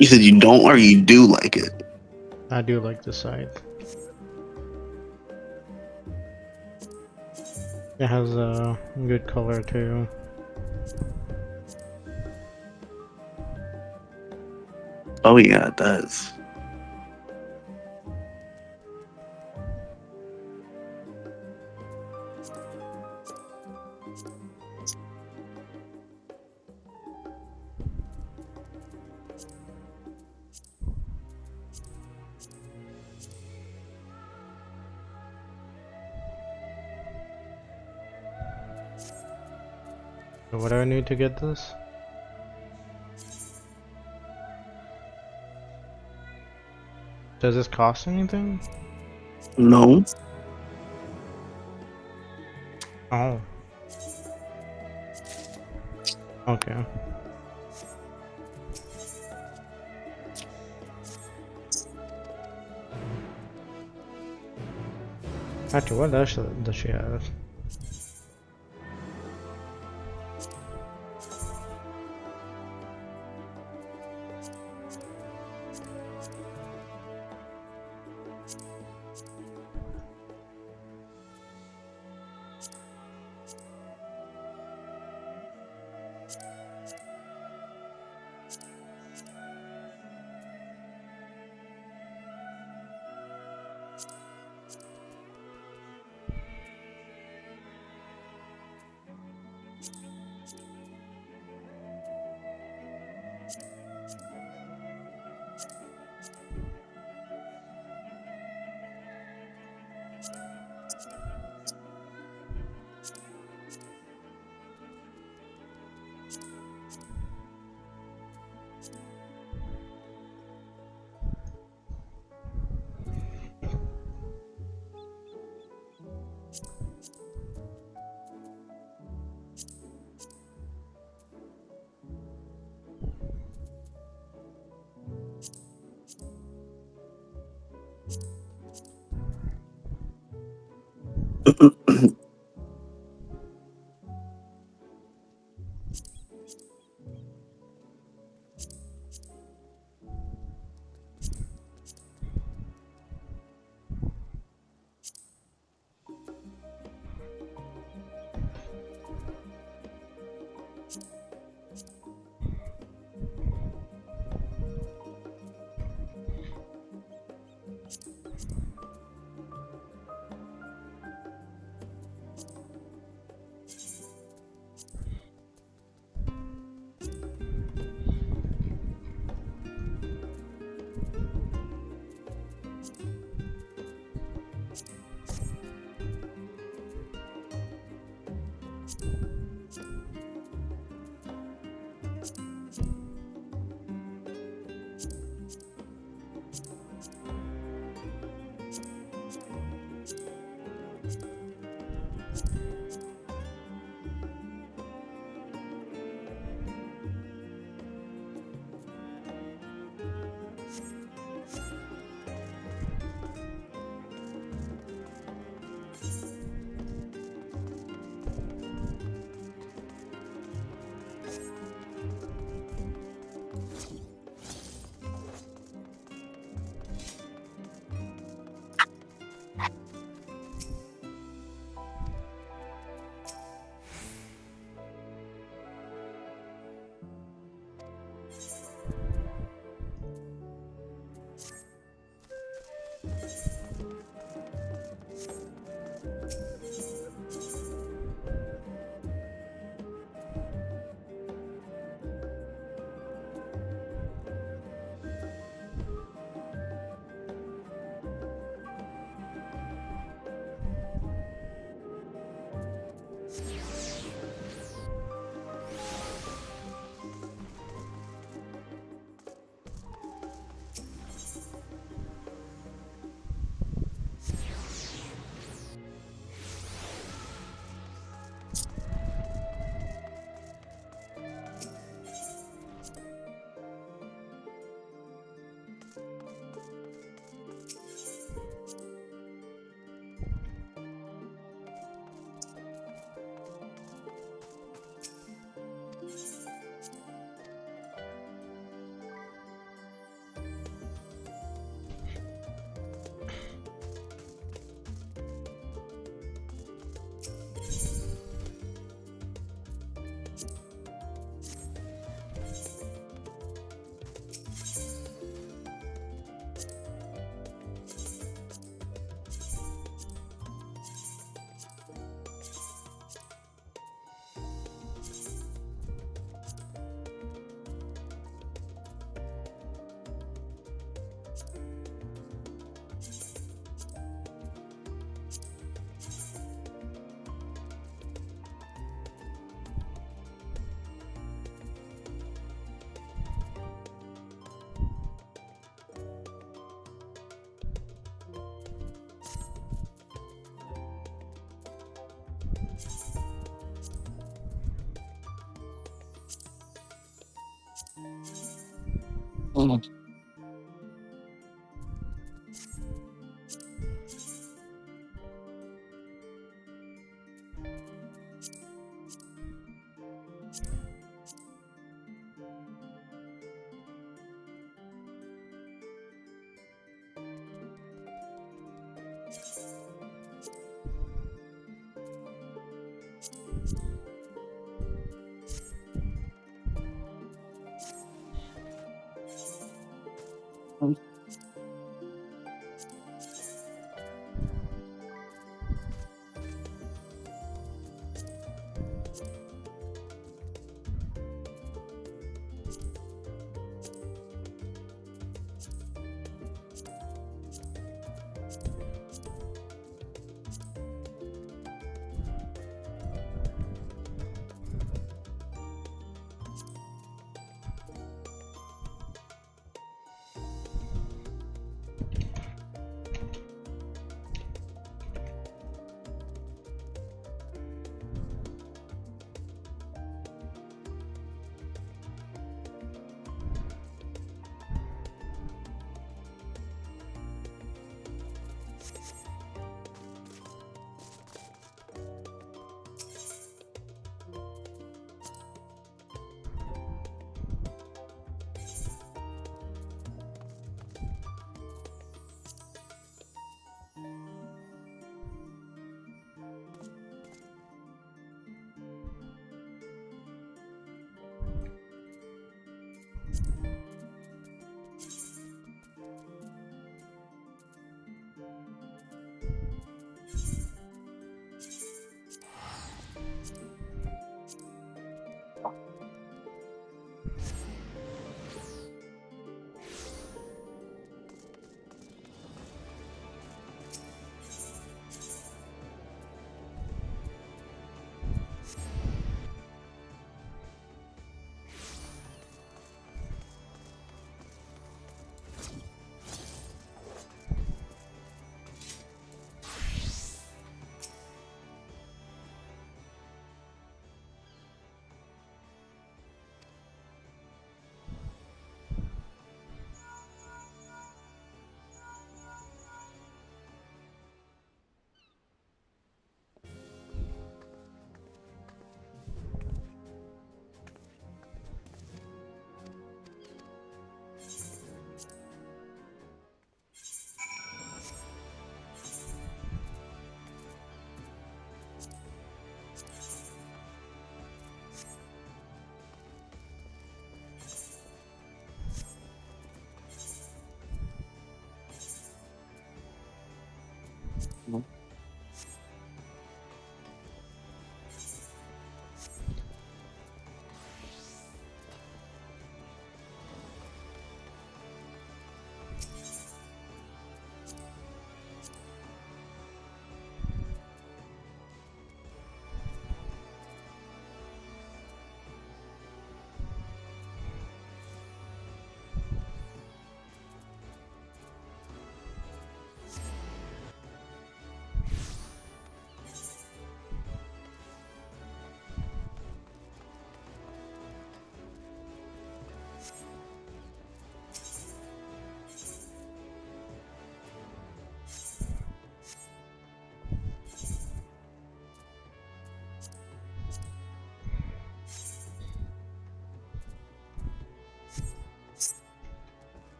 You said you don't or you do like it? I do like the scythe. It has a good color too. Oh yeah, it does. So what do I need to get this? Does this cost anything? No. Oh. Okay. Actually, what else does she have?